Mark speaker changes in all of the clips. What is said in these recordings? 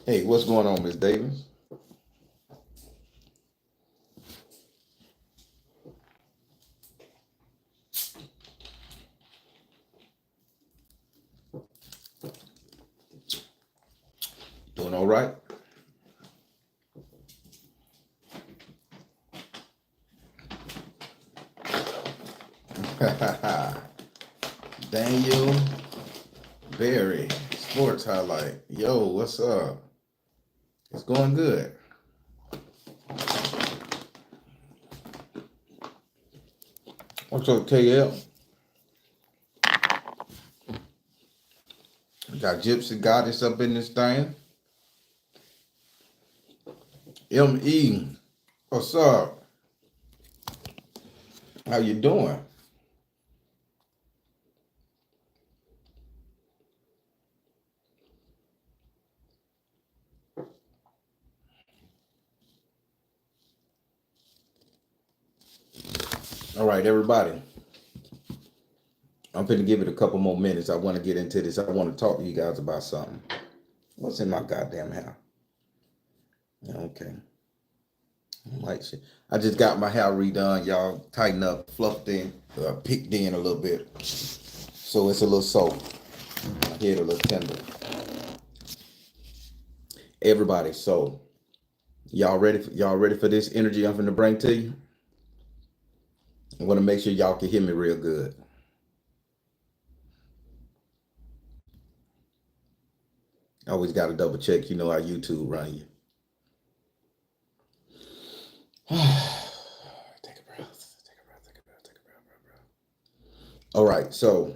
Speaker 1: Hey, what's going on, Miss Davis? Doing all right? Daniel Berry, sports highlight. Yo, what's up? It's going good. What's up, KL? Got Gypsy Goddess up in this thing. ME, what's up? How you doing? All right, everybody. I'm finna give it a couple more minutes. I want to get into this. I want to talk to you guys about something. What's in my goddamn hair? Okay. Like shit. I just got my hair redone, y'all. Tighten up, fluffed in, picked in a little bit. So it's a little soft. My head a little tender. Everybody, so y'all ready for this energy I'm finna bring to you? I want to make sure y'all can hear me real good. Always got to double check, you know how YouTube run you. Take a breath. All right, so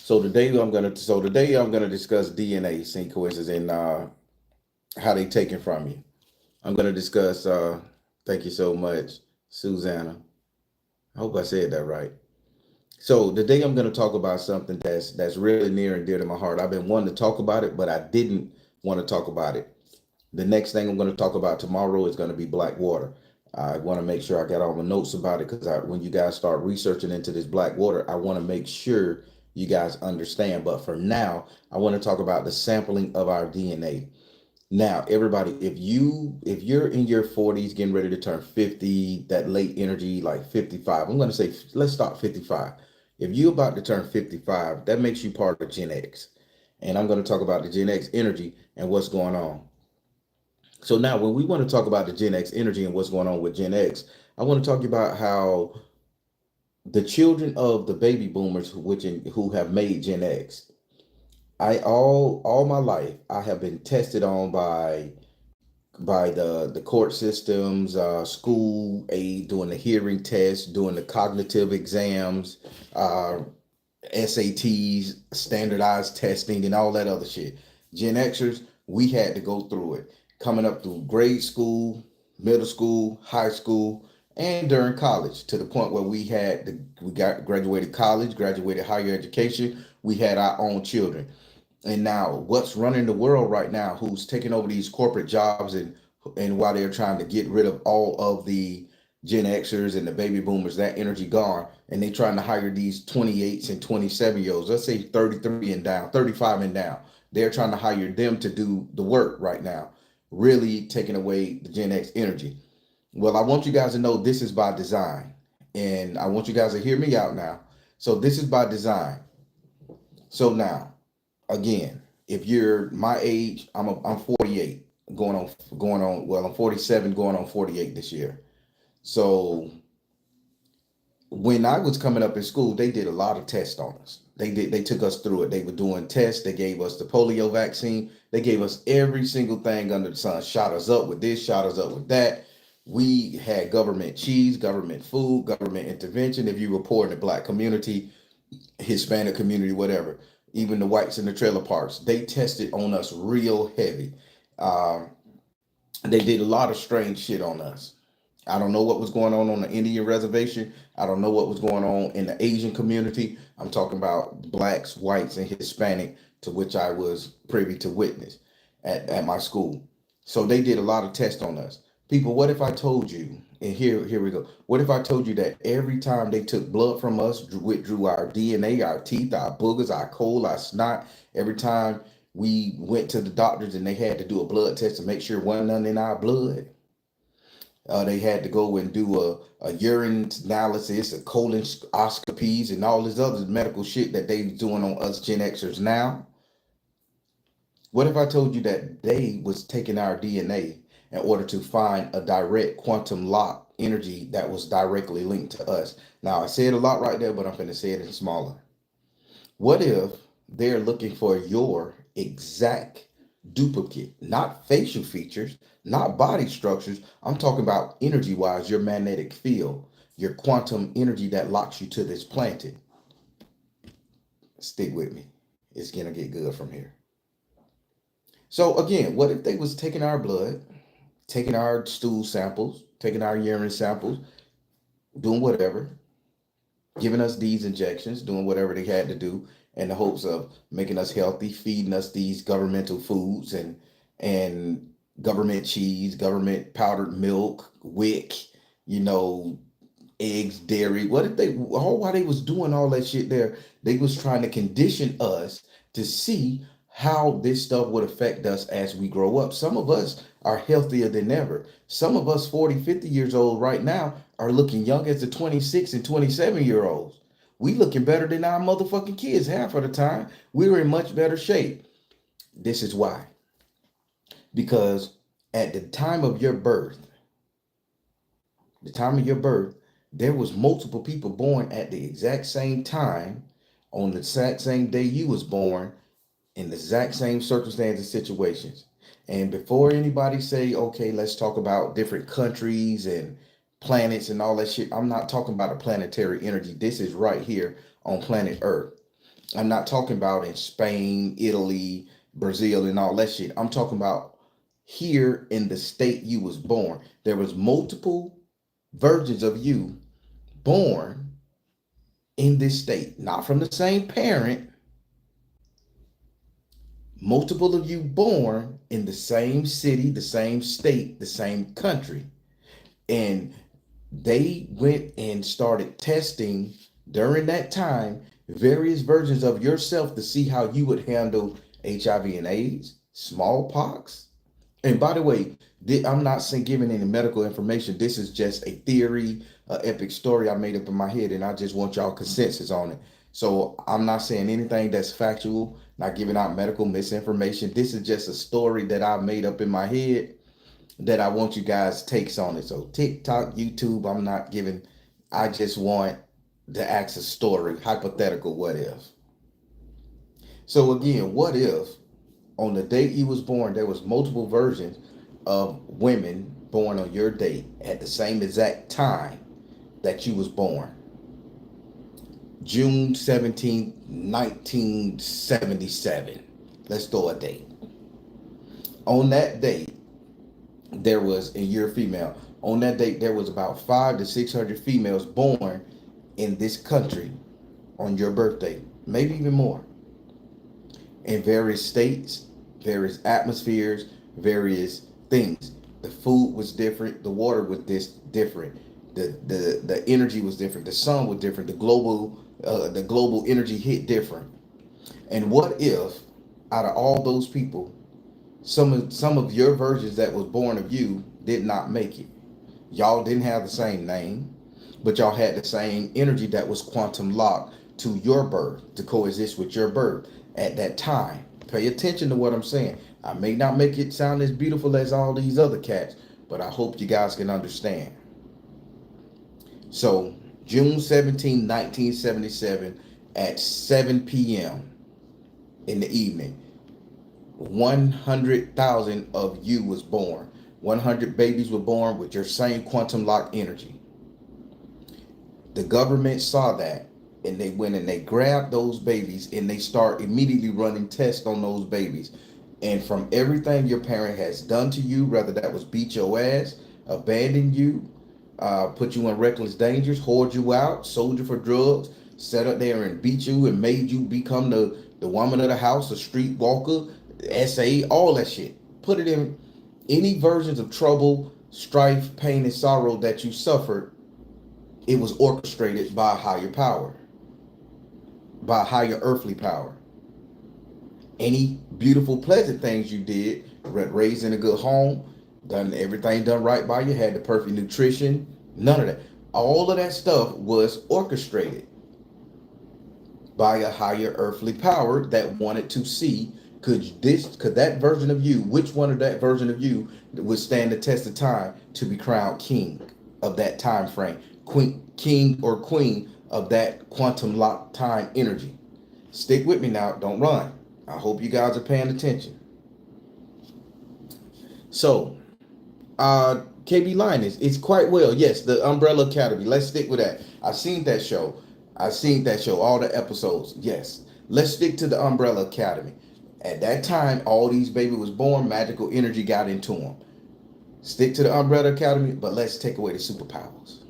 Speaker 1: today I'm gonna discuss DNA sequences and how they taken from you. I'm gonna discuss. Thank you so much, Susanna. I hope I said that right. So today I'm going to talk about something that's really near and dear to my heart. I've been wanting to talk about it, but I didn't want to talk about it. The next thing I'm going to talk about tomorrow is going to be black water. I want to make sure I got all my notes about it because when you guys start researching into this black water, I want to make sure you guys understand. But for now, I want to talk about the sampling of our DNA. Now, everybody, if you're in your 40s, getting ready to turn 50, that late energy, like 55, I'm going to say, let's start 55. If you're about to turn 55, that makes you part of Gen X. And I'm going to talk about the Gen X energy and what's going on. So now when we want to talk about the Gen X energy and what's going on with Gen X, I want to talk about how the children of the baby boomers who have made Gen X, all my life I have been tested on by the court systems, school aid, doing the hearing test, doing the cognitive exams, SATs, standardized testing, and all that other shit. Gen Xers, we had to go through it, coming up through grade school, middle school, high school, and during college, to the point where we graduated college, graduated higher education. We had our own children. And now what's running the world right now, who's taking over these corporate jobs, and while they're trying to get rid of all of the Gen Xers and the baby boomers, that energy gone, and they trying to hire these 28s and 27-year-olds, let's say 33 and down, 35 and down. They're trying to hire them to do the work right now, really taking away the Gen X energy. Well, I want you guys to know this is by design, and I want you guys to hear me out now. So this is by design. So now, again, if you're my age, I'm 48, well, I'm 47, going on 48 this year. So when I was coming up in school, they did a lot of tests on us. They took us through it. They were doing tests. They gave us the polio vaccine. They gave us every single thing under the sun. Shot us up with this, shot us up with that. We had government cheese, government food, government intervention. If you were poor in the black community, Hispanic community, whatever, even the whites in the trailer parks, they tested on us real heavy. Uh, they did a lot of strange shit on us. I don't know what was going on the Indian reservation. I don't know what was going on in the Asian community. I'm talking about blacks, whites, and Hispanic, to which I was privy to witness at my school. So they did a lot of tests on us. People, what if I told you, and here we go. What if I told you that every time they took blood from us, withdrew our DNA, our teeth, our boogers, our coal, our snot, every time we went to the doctors and they had to do a blood test to make sure wasn't none in our blood. They had to go and do a urine analysis, a colonoscopies, and all this other medical shit that they doing on us Gen Xers now. What if I told you that they was taking our DNA in order to find a direct quantum lock energy that was directly linked to us? Now, I said a lot right there, but I'm going to say it in smaller. What if they're looking for your exact duplicate, not facial features, not body structures? I'm talking about energy wise, your magnetic field, your quantum energy that locks you to this planet. Stick with me. It's going to get good from here. So again, what if they was taking our blood, taking our stool samples, taking our urine samples, doing whatever, giving us these injections, doing whatever they had to do in the hopes of making us healthy, feeding us these governmental foods and government cheese, government powdered milk, wick, you know, eggs, dairy. What if they all while they was doing all that shit there, they was trying to condition us to see how this stuff would affect us as we grow up. Some of us are healthier than ever. Some of us 40, 50 years old right now are looking young as the 26 and 27-year olds. We looking better than our motherfucking kids half of the time. We're in much better shape. This is why. Because at the time of your birth, there was multiple people born at the exact same time, on the exact same day you was born, in the exact same circumstances, situations. And before anybody say, okay, let's talk about different countries and planets and all that shit, I'm not talking about a planetary energy. This is right here on planet Earth. I'm not talking about in Spain, Italy, Brazil, and all that shit. I'm talking about here in the state you was born. There was multiple versions of you born in this state, not from the same parent. Multiple of you born in the same city, the same state, the same country. And they went and started testing during that time various versions of yourself to see how you would handle HIV and AIDS, smallpox. And by the way, I'm not saying giving any medical information. This is just a theory, epic story I made up in my head, and I just want y'all consensus on it. So I'm not saying anything that's factual, not giving out medical misinformation. This is just a story that I made up in my head that I want you guys takes on it. So TikTok, YouTube, I'm not giving. I just want to ask a story, hypothetical, what if. So again, what if on the date you was born, there was multiple versions of women born on your date at the same exact time that you was born? June 17th, 1977. Let's throw a date. On that date, there was, and you're a female, on that date, there was about 500 to 600 females born in this country on your birthday, maybe even more, in various states, various atmospheres, various things. The food was different, the water was different, the energy was different, the sun was different, the global energy hit different. And what if out of all those people, some of your versions that was born of you did not make it? Y'all didn't have the same name, but y'all had the same energy that was quantum locked to your birth, to coexist with your birth at that time. Pay attention to what I'm saying. I may not make it sound as beautiful as all these other cats, but I hope you guys can understand. So June 17, 1977 at 7 p.m. in the evening, 100,000 of you was born. 100 babies were born with your same quantum lock energy. The government saw that and they went and they grabbed those babies and they start immediately running tests on those babies. And from everything your parent has done to you, whether that was beat your ass, abandon you, put you in reckless dangers, hoard you out, sold you for drugs, set up there and beat you and made you become the woman of the house, a streetwalker, SA, all that shit. Put it in any versions of trouble, strife, pain, and sorrow that you suffered. It was orchestrated by a higher power, by a higher earthly power. Any beautiful, pleasant things you did, raised in a good home, done everything done right by you, had the perfect nutrition, none of that. All of that stuff was orchestrated by a higher earthly power that wanted to see could that version of you, which one of that version of you would stand the test of time to be crowned king of that time frame, king or queen of that quantum lock time energy. Stick with me now, don't run. I hope you guys are paying attention. So, KB Linus, it's quite well. Yes, the Umbrella Academy. Let's stick with that. I've seen that show. All the episodes. Yes. Let's stick to the Umbrella Academy. At that time, all these babies was born, magical energy got into them. Stick to the Umbrella Academy, but let's take away the superpowers.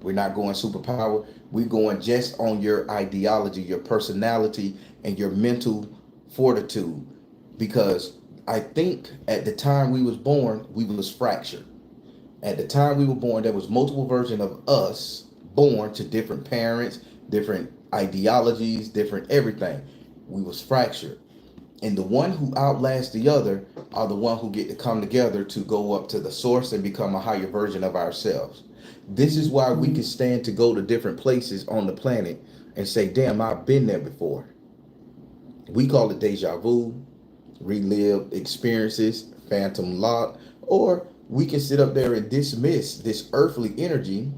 Speaker 1: We're not going superpower. We're going just on your ideology, your personality, and your mental fortitude. Because I think at the time we was born, we was fractured. At the time we were born, there was multiple versions of us born to different parents, different ideologies, different everything. We was fractured. And the one who outlasts the other are the one who get to come together to go up to the source and become a higher version of ourselves. This is why we can stand to go to different places on the planet and say, damn, I've been there before. We call it deja vu, relive experiences, phantom lock, or we can sit up there and dismiss this earthly energy,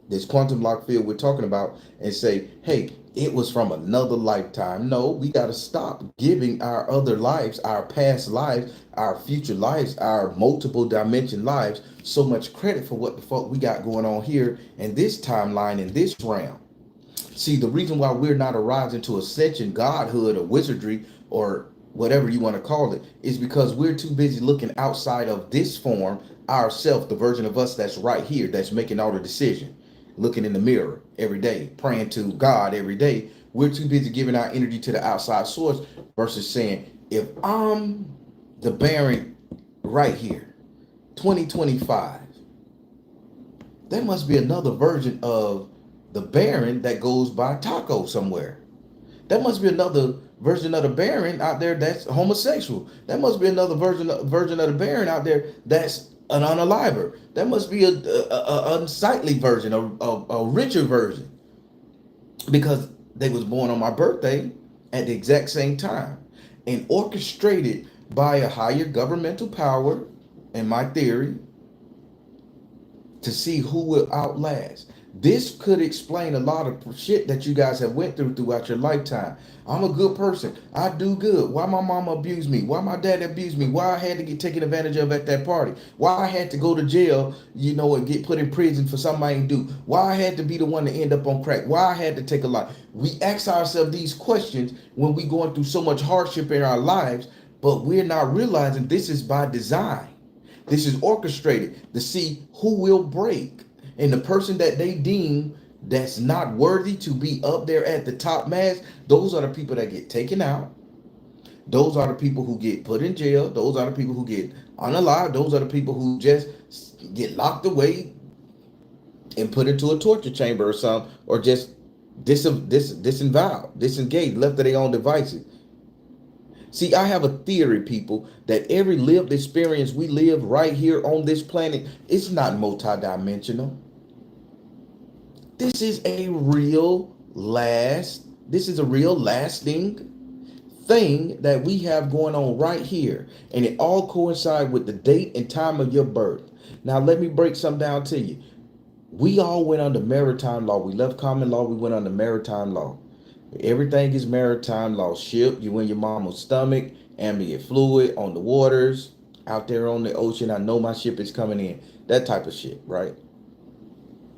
Speaker 1: this quantum lock field we're talking about, and say, hey, it was from another lifetime. No, we got to stop giving our other lives, our past lives, our future lives, our multiple dimension lives so much credit for what the fuck we got going on here in this timeline, in this realm. See, the reason why we're not arising to ascension, godhood, or wizardry, or whatever you want to call it, is because we're too busy looking outside of this form, ourself, the version of us that's right here, that's making all the decision, looking in the mirror every day, praying to God every day. We're too busy giving our energy to the outside source versus saying, if I'm the Baron right here, 2025, there must be another version of the Baron that goes by Taco somewhere. There must be another version of the Baron out there that's homosexual. There must be another version of the Baron out there that's an unaliver. There must be a unsightly version, a richer version, because they was born on my birthday at the exact same time and orchestrated by a higher governmental power, in my theory, to see who will outlast. This could explain a lot of shit that you guys have went through throughout your lifetime. I'm a good person. I do good. Why my mama abused me? Why my dad abused me? Why I had to get taken advantage of at that party? Why I had to go to jail, and get put in prison for something I ain't do? Why I had to be the one to end up on crack? Why I had to take a life? We ask ourselves these questions when we going through so much hardship in our lives, but we're not realizing this is by design. This is orchestrated to see who will break. And the person that they deem that's not worthy to be up there at the top mass, those are the people that get taken out. Those are the people who get put in jail. Those are the people who get unalived. Those are the people who just get locked away and put into a torture chamber or something, or just disemboweled, disengaged, left to their own devices. See, I have a theory, people, that every lived experience we live right here on this planet is not multidimensional. This is a real lasting thing that we have going on right here. And it all coincides with the date and time of your birth. Now, let me break something down to you. We all went under maritime law. We left common law. We went under maritime law. Everything is maritime law. Ship, you in your mama's stomach, ambient fluid on the waters, out there on the ocean. I know my ship is coming in. That type of shit, right?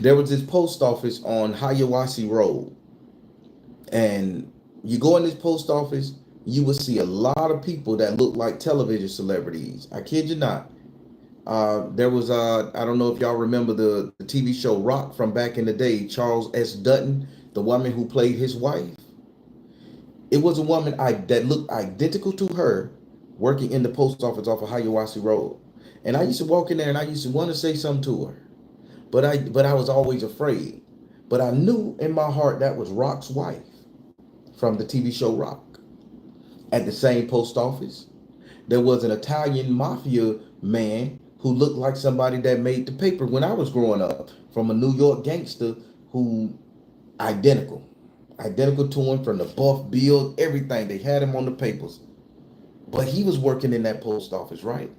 Speaker 1: There was this post office on Hiawassee Road, and you go in this post office, you will see a lot of people that look like television celebrities. I kid you not. There was I don't know if y'all remember the TV show Rock from back in the day. Charles S. Dutton, the woman who played his wife, it was a woman that looked identical to her, working in the post office off of Hiawassee Road. And I used to walk in there and I used to want to say something to her, but I was always afraid. But I knew in my heart that was Rock's wife from the TV show Rock. At the same post office, there was an Italian mafia man who looked like somebody that made the paper when I was growing up, from a New York gangster who identical. Identical to him from the buff build, everything. They had him on the papers. But he was working in that post office, right?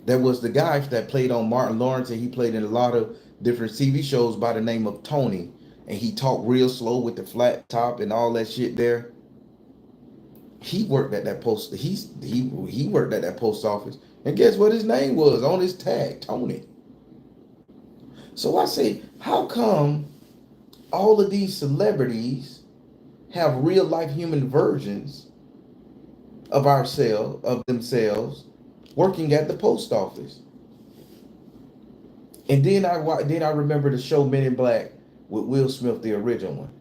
Speaker 1: There was the guy that played on Martin Lawrence, and he played in a lot of different TV shows by the name of Tony. And he talked real slow with the flat top and all that shit there. He worked at that post. He worked at that post office. And guess what his name was on his tag? Tony. So I say, how come all of these celebrities have real life human versions of themselves working at the post office? And then I remember the show Men in Black with Will Smith, the original one.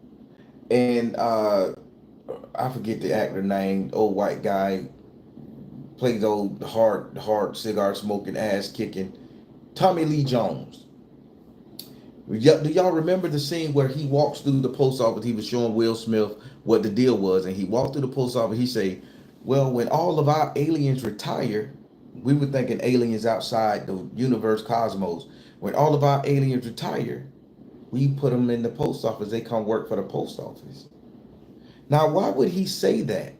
Speaker 1: And I forget the actor name, old white guy, plays old hard cigar smoking, ass kicking, Tommy Lee Jones. Do y'all remember the scene where he walks through the post office? He was showing Will Smith what the deal was, and he walked through the post office. He say, well, when all of our aliens retire, we were thinking aliens outside the universe, cosmos. When all of our aliens retire, we put them in the post office. They come work for the post office. Now, why would he say that?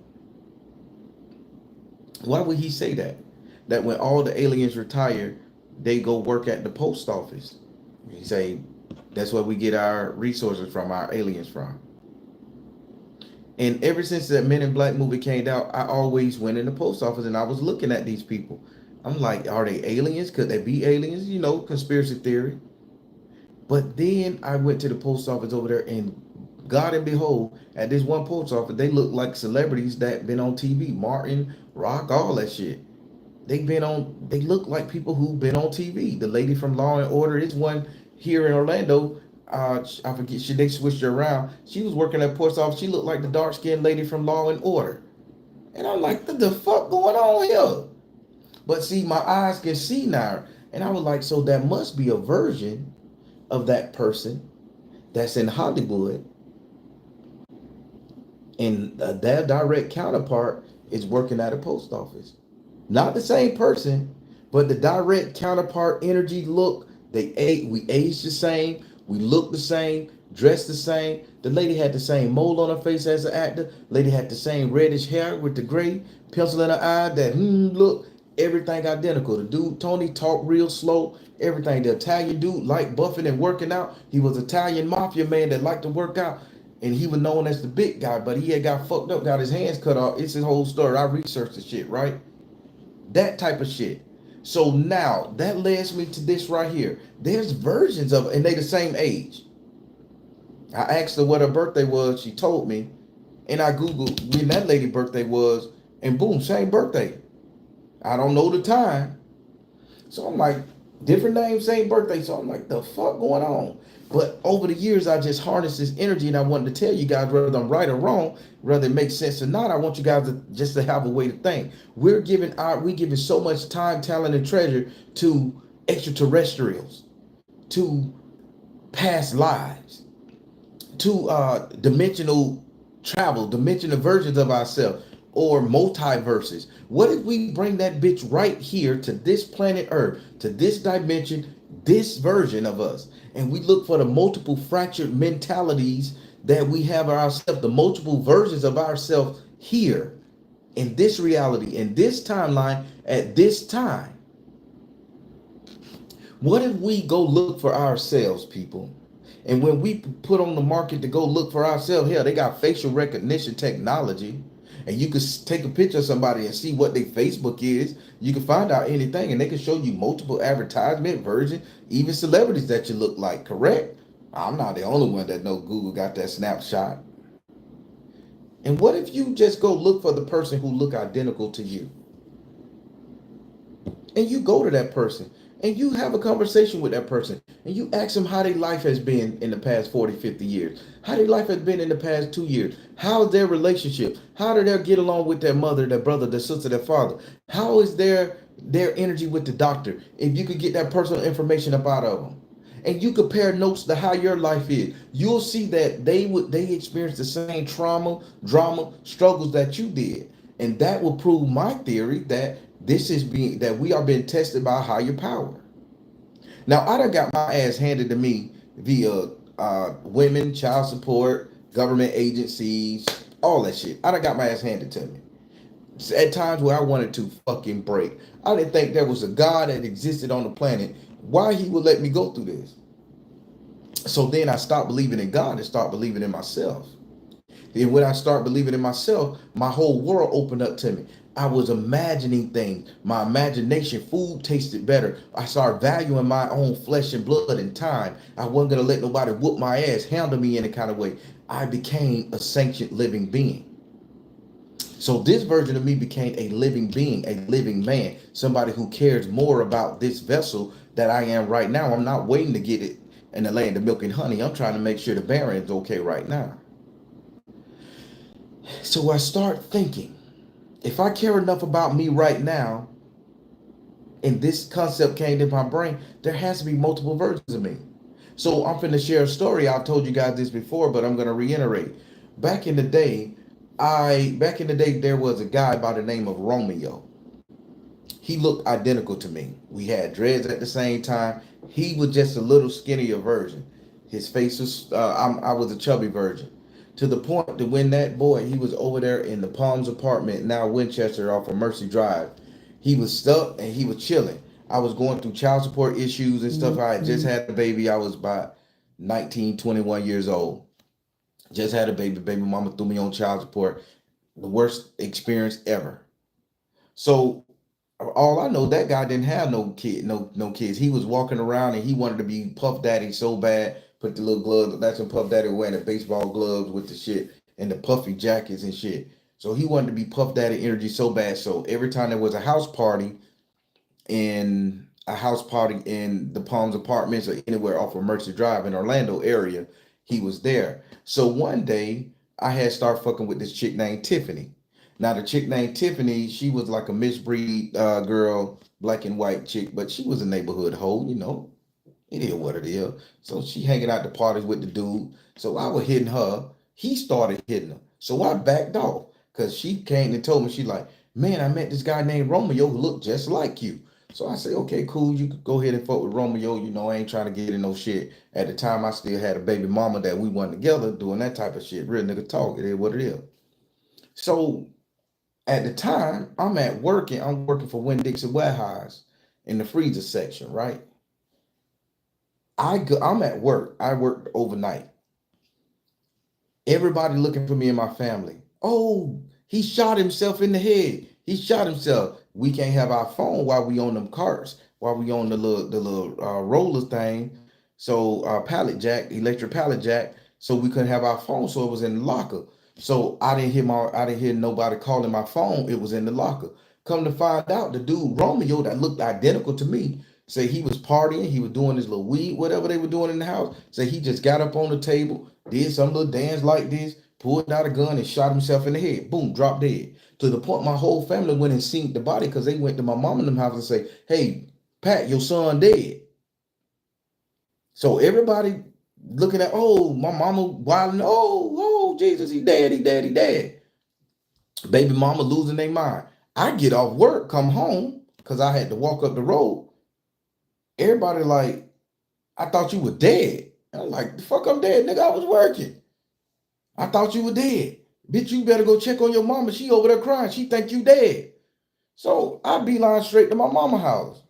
Speaker 1: Why would he say that? That when all the aliens retire, they go work at the post office. He say, that's where we get our resources from, our aliens from. And ever since that Men in Black movie came out, I always went in the post office and I was looking at these people. I'm like, are they aliens? Could they be aliens? You know, conspiracy theory. But then I went to the post office over there, and God and behold, at this one post office, they look like celebrities that been on TV. Martin, Rock, all that shit. They look like people who've been on TV. The lady from Law and Order, this one here in Orlando, I forget, they switched her around. She was working at post office. She looked like the dark-skinned lady from Law and Order. And I'm like, what the fuck going on here? But see, my eyes can see now. And I was like, so that must be a version of that person that's in Hollywood. And their direct counterpart is working at a post office. Not the same person, but the direct counterpart, energy, look. We age the same, we look the same, dress the same. The lady had the same mole on her face as an actor. Lady had the same reddish hair with the gray pencil in her eye. That look, everything identical. The dude Tony talked real slow. Everything. The Italian dude liked buffing and working out. He was Italian mafia man that liked to work out. And he was known as the big guy, but he had got fucked up, got his hands cut off. It's his whole story. I researched the shit, right? That type of shit. So now that leads me to this right here. There's versions of it, and they the same age. I asked her what her birthday was. She told me, and I Googled when that lady birthday was, and boom, same birthday. I don't know the time. So I'm like, different name, same birthday. So I'm like, the fuck going on? But over the years, I just harnessed this energy, and I wanted to tell you guys, whether I'm right or wrong, whether it makes sense or not, I want you guys to just to have a way to think. We're giving so much time, talent, and treasure to extraterrestrials, to past lives, to dimensional travel, dimensional versions of ourselves, or multiverses. What if we bring that bitch right here to this planet Earth, to this dimension, this version of us, and we look for the multiple fractured mentalities that we have ourselves, the multiple versions of ourselves here in this reality, in this timeline, at this time. What if we go look for ourselves, people? And when we put on the market to go look for ourselves, hell, they got facial recognition technology. And you could take a picture of somebody and see what their Facebook is. You can find out anything, and they can show you multiple advertisement versions, even celebrities that you look like. Correct? I'm not the only one that know Google got that snapshot. And what if you just go look for the person who look identical to you? And you go to that person and you have a conversation with that person and you ask them how their life has been in the past 40, 50 years, how their life has been in the past 2 years, how's their relationship, how do they get along with their mother, their brother, their sister, their father, how is their energy with the doctor. If you could get that personal information up out of them and you compare notes to how your life is, you'll see that they experience the same trauma, drama, struggles that you did. And that will prove my theory that we are being tested by a higher power. Now I done got my ass handed to me via women, child support, government agencies, all that shit. I done got my ass handed to me. At times where I wanted to fucking break. I didn't think there was a God that existed on the planet. Why he would let me go through this? So then I stopped believing in God and start believing in myself. And when I start believing in myself, my whole world opened up to me. I was imagining things. My imagination, food tasted better. I started valuing my own flesh and blood and time. I wasn't going to let nobody whoop my ass, handle me any kind of way. I became a sentient living being. So this version of me became a living being, a living man, somebody who cares more about this vessel that I am right now. I'm not waiting to get it in the land of milk and honey. I'm trying to make sure the Baron is okay right now. So I start thinking, if I care enough about me right now, and this concept came to my brain, there has to be multiple versions of me. So I'm finna share a story. I've told you guys this before, but I'm gonna reiterate. Back in the day, there was a guy by the name of Romeo. He looked identical to me. We had dreads at the same time. He was just a little skinnier version. His face was, I was a chubby version. To the point that when that boy, he was over there in the Palms apartment, now Winchester off of Mercy Drive. He was stuck and he was chilling. I was going through child support issues and stuff. I had just had a baby. I was about 19, 21 years old. Just had a baby. Baby mama threw me on child support. The worst experience ever. So all I know, that guy didn't have no kids. He was walking around and he wanted to be Puff Daddy so bad. Put the little gloves. That's when Puff Daddy wearing the baseball gloves with the shit and the puffy jackets and shit. So he wanted to be Puff Daddy energy so bad. So every time there was a house party in the Palms Apartments or anywhere off of Mercy Drive in Orlando area, he was there. So one day I had started fucking with this chick named Tiffany. Now the chick named Tiffany, she was like a misbreed girl, black and white chick, but she was a neighborhood hoe, you know. It is what it is. So she hanging out the parties with the dude. So I was hitting her. He started hitting her. So I backed off because she came and told me, she like, man, I met this guy named Romeo who looked just like you. So I said, okay, cool. You could go ahead and fuck with Romeo. You know, I ain't trying to get in no shit. At the time, I still had a baby mama that we wasn't together doing that type of shit. Real nigga talk. It is what it is. So at the time, I'm at work and I'm working for Winn-Dixie Warehouse in the freezer section, right? I'm at work. I worked overnight. Everybody looking for me and my family. Oh, he shot himself in the head. He shot himself. We can't have our phone while we on them carts, while we on the little roller thing. So pallet jack, electric pallet jack. So we couldn't have our phone. So it was in the locker. So I didn't hear nobody calling my phone. It was in the locker. Come to find out, the dude Romeo that looked identical to me, say he was partying, he was doing his little weed, whatever they were doing in the house. Say he just got up on the table, did some little dance like this, pulled out a gun and shot himself in the head. Boom, dropped dead. To the point my whole family went and seen the body because they went to my mom and them house and say, hey, Pat, your son dead. So everybody looking at, oh, my mama wilding, oh, Jesus, he dead, he dead, he dead. Baby mama losing their mind. I get off work, come home, because I had to walk up the road. Everybody like, I thought you were dead. And I'm like, the fuck I'm dead, nigga, I was working. I thought you were dead. Bitch, you better go check on your mama. She over there crying. She think you dead. So I beeline straight to my mama house.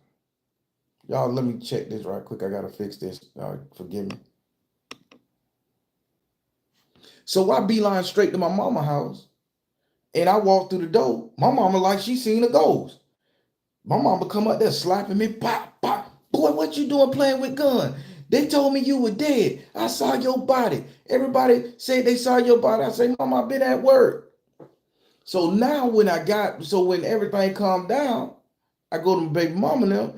Speaker 1: Y'all, let me check this right quick. I gotta fix this. Forgive me. So I beeline straight to my mama house. And I walked through the door. My mama like she seen a ghost. My mama come up there slapping me. Pop, pop. Boy, what you doing playing with gun? They told me you were dead. I saw your body. Everybody said they saw your body. I say, Mama, I've been at work. So now when everything calmed down, I go to my baby mama now.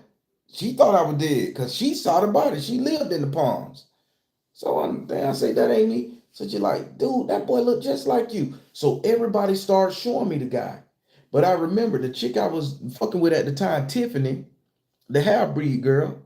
Speaker 1: She thought I was dead because she saw the body. She lived in the Palms. So I say, that ain't me. So she like, dude, that boy look just like you. So everybody started showing me the guy. But I remember the chick I was fucking with at the time, Tiffany, the half-breed girl,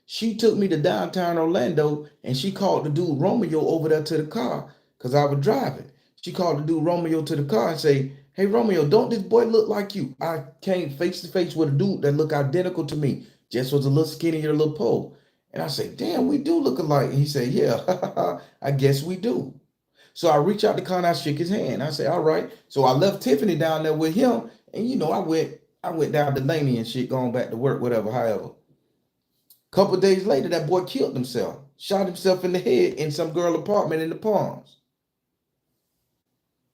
Speaker 1: she took me to downtown Orlando and she called the dude Romeo over there to the car because I was driving. She called the dude Romeo to the car and say, hey, Romeo, don't this boy look like you? I came face to face with a dude that looked identical to me. Just was a little skinnier, little pole. And I say, damn, we do look alike. And he said, yeah, I guess we do. So I reached out to Con, I shook his hand. I said, all right. So I left Tiffany down there with him. And I went down to Laney and shit, going back to work, whatever, however. Couple days later, that boy killed himself, shot himself in the head in some girl apartment in the Palms.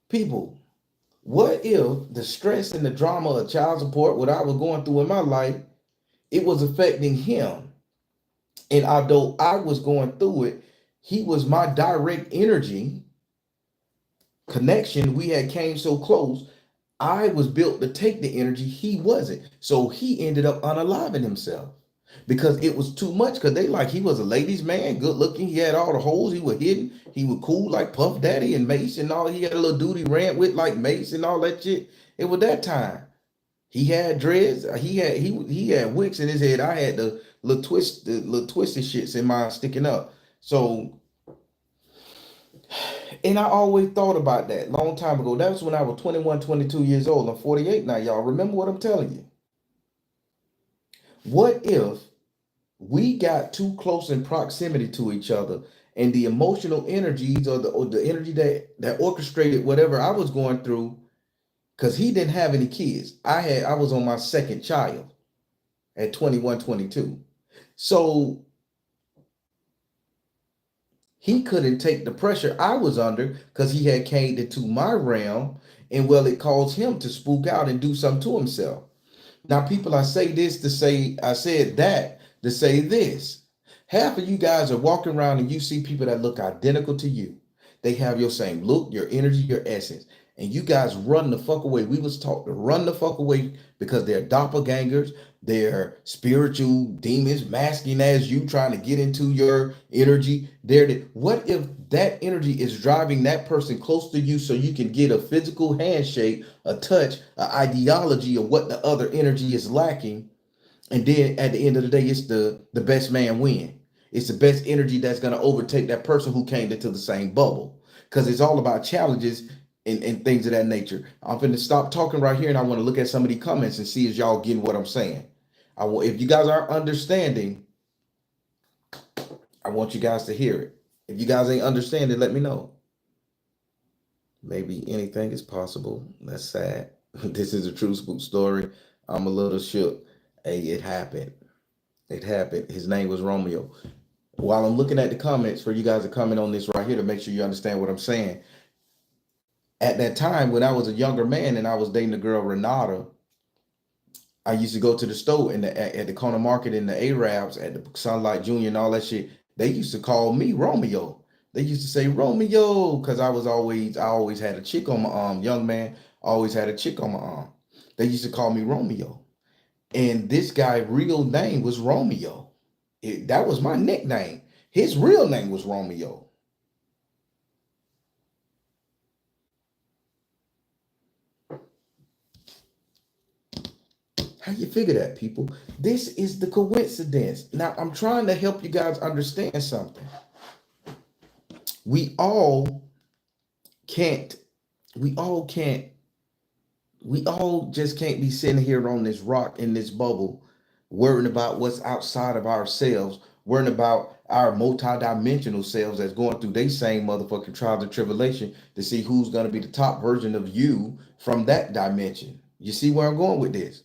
Speaker 1: People, what if the stress and the drama of child support, what I was going through in my life, it was affecting him? And although I was going through it, he was my direct energy connection. We had came so close. I was built to take the energy. He wasn't. So he ended up unaliving himself because it was too much. Because he was a ladies' man, good looking. He had all the holes. He was hidden. He was cool like Puff Daddy and Mace and all. He had a little dude he ran with like Mace and all that shit. It was that time. He had dreads. He had wicks in his head. I had the little twisted shits in mine sticking up. So, and I always thought about that long time ago. That was when I was 21, 22 years old. I'm 48 now, y'all. Remember what I'm telling you. What if we got too close in proximity to each other and the emotional energies or the energy that orchestrated whatever I was going through, because he didn't have any kids. I was on my second child at 21, 22. So he couldn't take the pressure I was under because he had came into my realm, and well, it caused him to spook out and do something to himself. Now, people, I said that to say this. Half of you guys are walking around and you see people that look identical to you. They have your same look, your energy, your essence. And you guys run the fuck away. We was taught to run the fuck away because they're doppelgangers. They're spiritual demons masking as you trying to get into your energy. What if that energy is driving that person close to you so you can get a physical handshake, a touch, an ideology of what the other energy is lacking? And then at the end of the day, it's the best man win. It's the best energy that's going to overtake that person who came into the same bubble. Because it's all about challenges and things of that nature. I'm going to stop talking right here and I want to look at some of the comments and see if y'all getting what I'm saying. If you guys are understanding, I want you guys to hear it. If you guys ain't understanding, let me know. Maybe anything is possible. That's sad. This is a true spook story. I'm a little shook. Hey, it happened. It happened. His name was Romeo. While I'm looking at the comments for you guys to comment on this right here to make sure you understand what I'm saying. At that time, when I was a younger man and I was dating the girl Renata, I used to go to the store at the corner market in the Arabs at the Sunlight Junior and all that shit. They used to call me Romeo. They used to say Romeo because I always had a chick on my arm. Young man, always had a chick on my arm. They used to call me Romeo. And this guy's real name was Romeo. That was my nickname. His real name was Romeo. How you figure that, people? This is the coincidence. Now, I'm trying to help you guys understand something. We all can't, we all can't, we all just can't be sitting here on this rock in this bubble, worrying about what's outside of ourselves, worrying about our multi-dimensional selves that's going through their same motherfucking trials and tribulation to see who's going to be the top version of you from that dimension. You see where I'm going with this?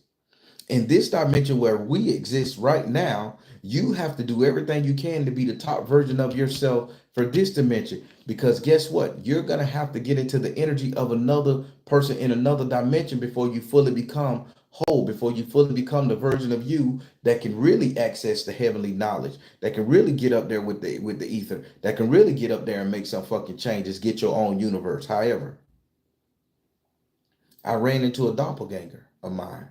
Speaker 1: In this dimension where we exist right now, you have to do everything you can to be the top version of yourself for this dimension. Because guess what? You're going to have to get into the energy of another person in another dimension before you fully become whole, before you fully become the version of you that can really access the heavenly knowledge, that can really get up there with the ether, that can really get up there and make some fucking changes, get your own universe. However, I ran into a doppelganger of mine.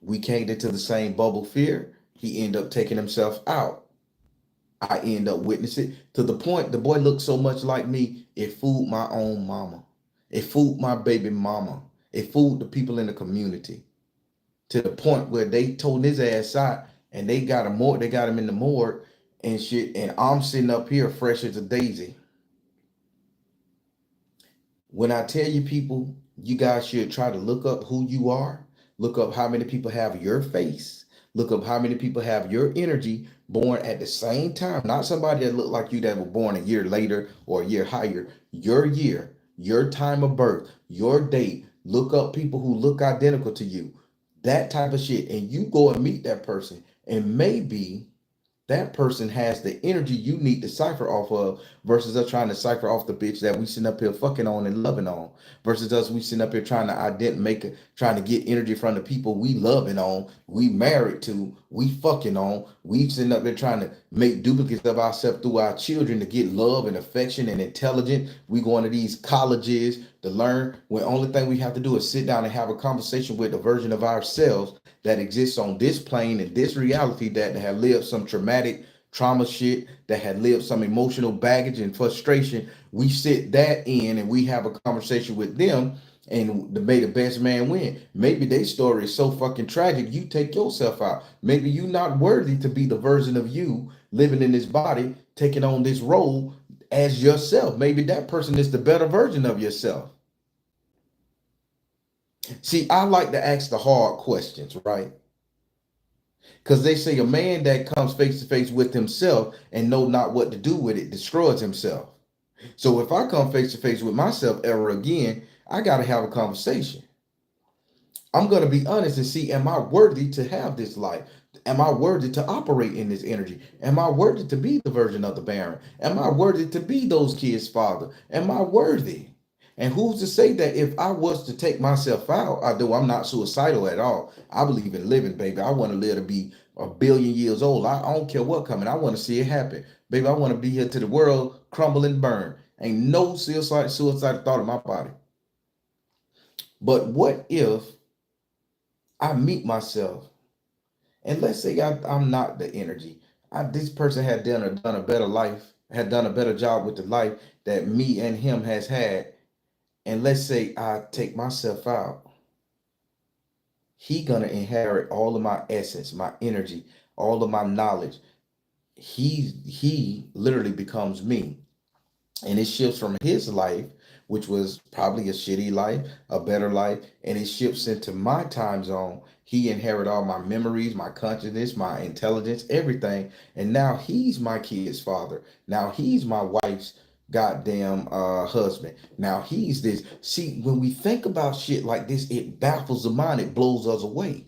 Speaker 1: We came into the same bubble fear. He ended up taking himself out. I end up witnessing to the point the boy looked so much like me, it fooled my own mama. It fooled my baby mama. It fooled the people in the community to the point where they told his ass out and they got him in the morgue and shit. And I'm sitting up here fresh as a daisy. When I tell you people, you guys should try to look up who you are, look up how many people have your face, look up how many people have your energy born at the same time. Not somebody that looked like you that were born a year later or a year higher. Your year, your time of birth, your date. Look up people who look identical to you. That type of shit. And you go and meet that person. And maybe that person has the energy you need to cipher off of versus us trying to cipher off the bitch that we sitting up here fucking on and loving on versus us we sitting up here trying to trying to get energy from the people we loving on, we married to, we fucking on, we sitting up there trying to make duplicates of ourselves through our children to get love and affection and intelligence. We going to these colleges to learn when only thing we have to do is sit down and have a conversation with the version of ourselves that exists on this plane and this reality that have lived some traumatic trauma shit, that had lived some emotional baggage and frustration. We sit that in and we have a conversation with them and may the best man win. Maybe their story is so fucking tragic, you take yourself out. Maybe you not worthy to be the version of you living in this body, taking on this role as yourself. Maybe that person is the better version of yourself. See, I like to ask the hard questions, right? Because they say a man that comes face to face with himself and know not what to do with it destroys himself. So if I come face to face with myself ever again, I got to have a conversation. I'm going to be honest and see, am I worthy to have this life? Am I worthy to operate in this energy? Am I worthy to be the version of the Baron? Am I worthy to be those kids' father? Am I worthy? And who's to say that if I was to take myself out, although I'm not suicidal at all, I believe in living, baby. I want to live to be 1 billion years old. I don't care what coming. I want to see it happen. Baby, I want to be here to the world crumble and burn. Ain't no suicide thought in my body. But what if I meet myself and let's say I'm not the energy. This person had done a better life, had done a better job with the life that me and him has had. And let's say I take myself out, he gonna inherit all of my essence, my energy, all of my knowledge. He literally becomes me. And it shifts from his life, which was probably a shitty life, a better life, and it shifts into my time zone. He inherit all my memories, my consciousness, my intelligence, everything, and now he's my kid's father. Now he's my wife's goddamn husband. Now he's this. See, when we think about shit like this, it baffles the mind, it blows us away.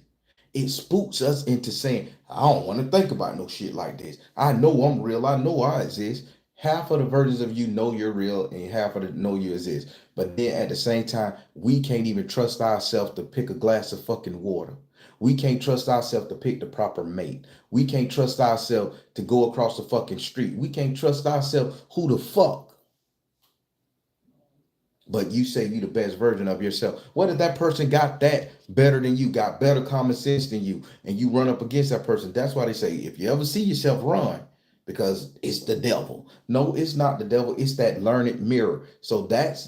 Speaker 1: It spooks us into saying, I don't want to think about no shit like this. I know I'm real. I know I exist. Half of the versions of you know you're real and half of the know you exist. But then at the same time, we can't even trust ourselves to pick a glass of fucking water. We can't trust ourselves to pick the proper mate. We can't trust ourselves to go across the fucking street. We can't trust ourselves who the fuck. But you say you the best version of yourself. What if that person got that better than you, got better common sense than you, and you run up against that person? That's why they say if you ever see yourself, run, because it's the devil. No, it's not the devil. It's that learned mirror. So let's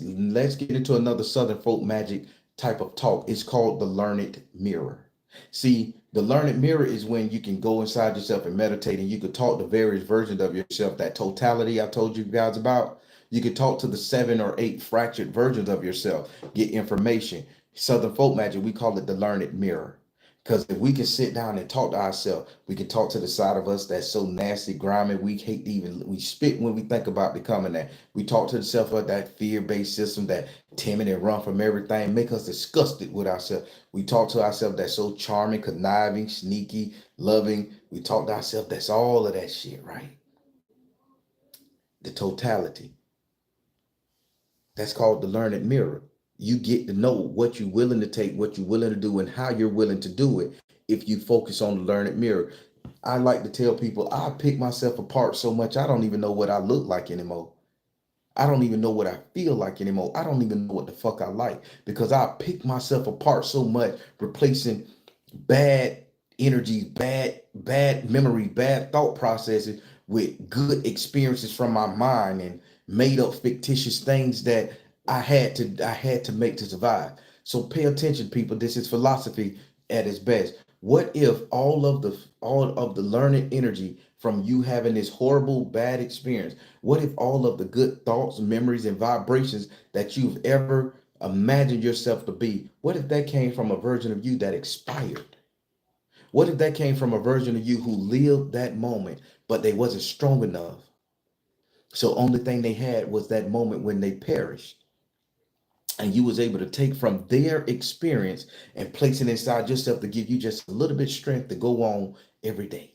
Speaker 1: get into another Southern folk magic type of talk. It's called the learned mirror. See, the learned mirror is when you can go inside yourself and meditate and you could talk to various versions of yourself. That totality I told you guys about. You can talk to the 7 or 8 fractured versions of yourself, get information. Southern folk magic, we call it the learned mirror. Because if we can sit down and talk to ourselves, we can talk to the side of us that's so nasty, grimy, we hate to even, we spit when we think about becoming that. We talk to the self of that fear-based system, that timid and run from everything, make us disgusted with ourselves. We talk to ourselves that's so charming, conniving, sneaky, loving. We talk to ourselves that's all of that shit, right? The totality. That's called the learned mirror. You get to know what you're willing to take, what you're willing to do, and how you're willing to do it if you focus on the learned mirror. I like to tell people I pick myself apart so much I don't even know what I look like anymore. I don't even know what I feel like anymore. I don't even know what the fuck I like because I pick myself apart so much, replacing bad energies, bad memories, bad thought processes with good experiences from my mind and made up fictitious things that I had to make to survive. So pay attention, people. This is philosophy at its best. What if all of the learning energy from you having this horrible bad experience, what if all of the good thoughts, memories, and vibrations that you've ever imagined yourself to be, what if that came from a version of you that expired? What if that came from a version of you who lived that moment, but they wasn't strong enough? So only thing they had was that moment when they perished. And you was able to take from their experience and place it inside yourself to give you just a little bit strength to go on every day.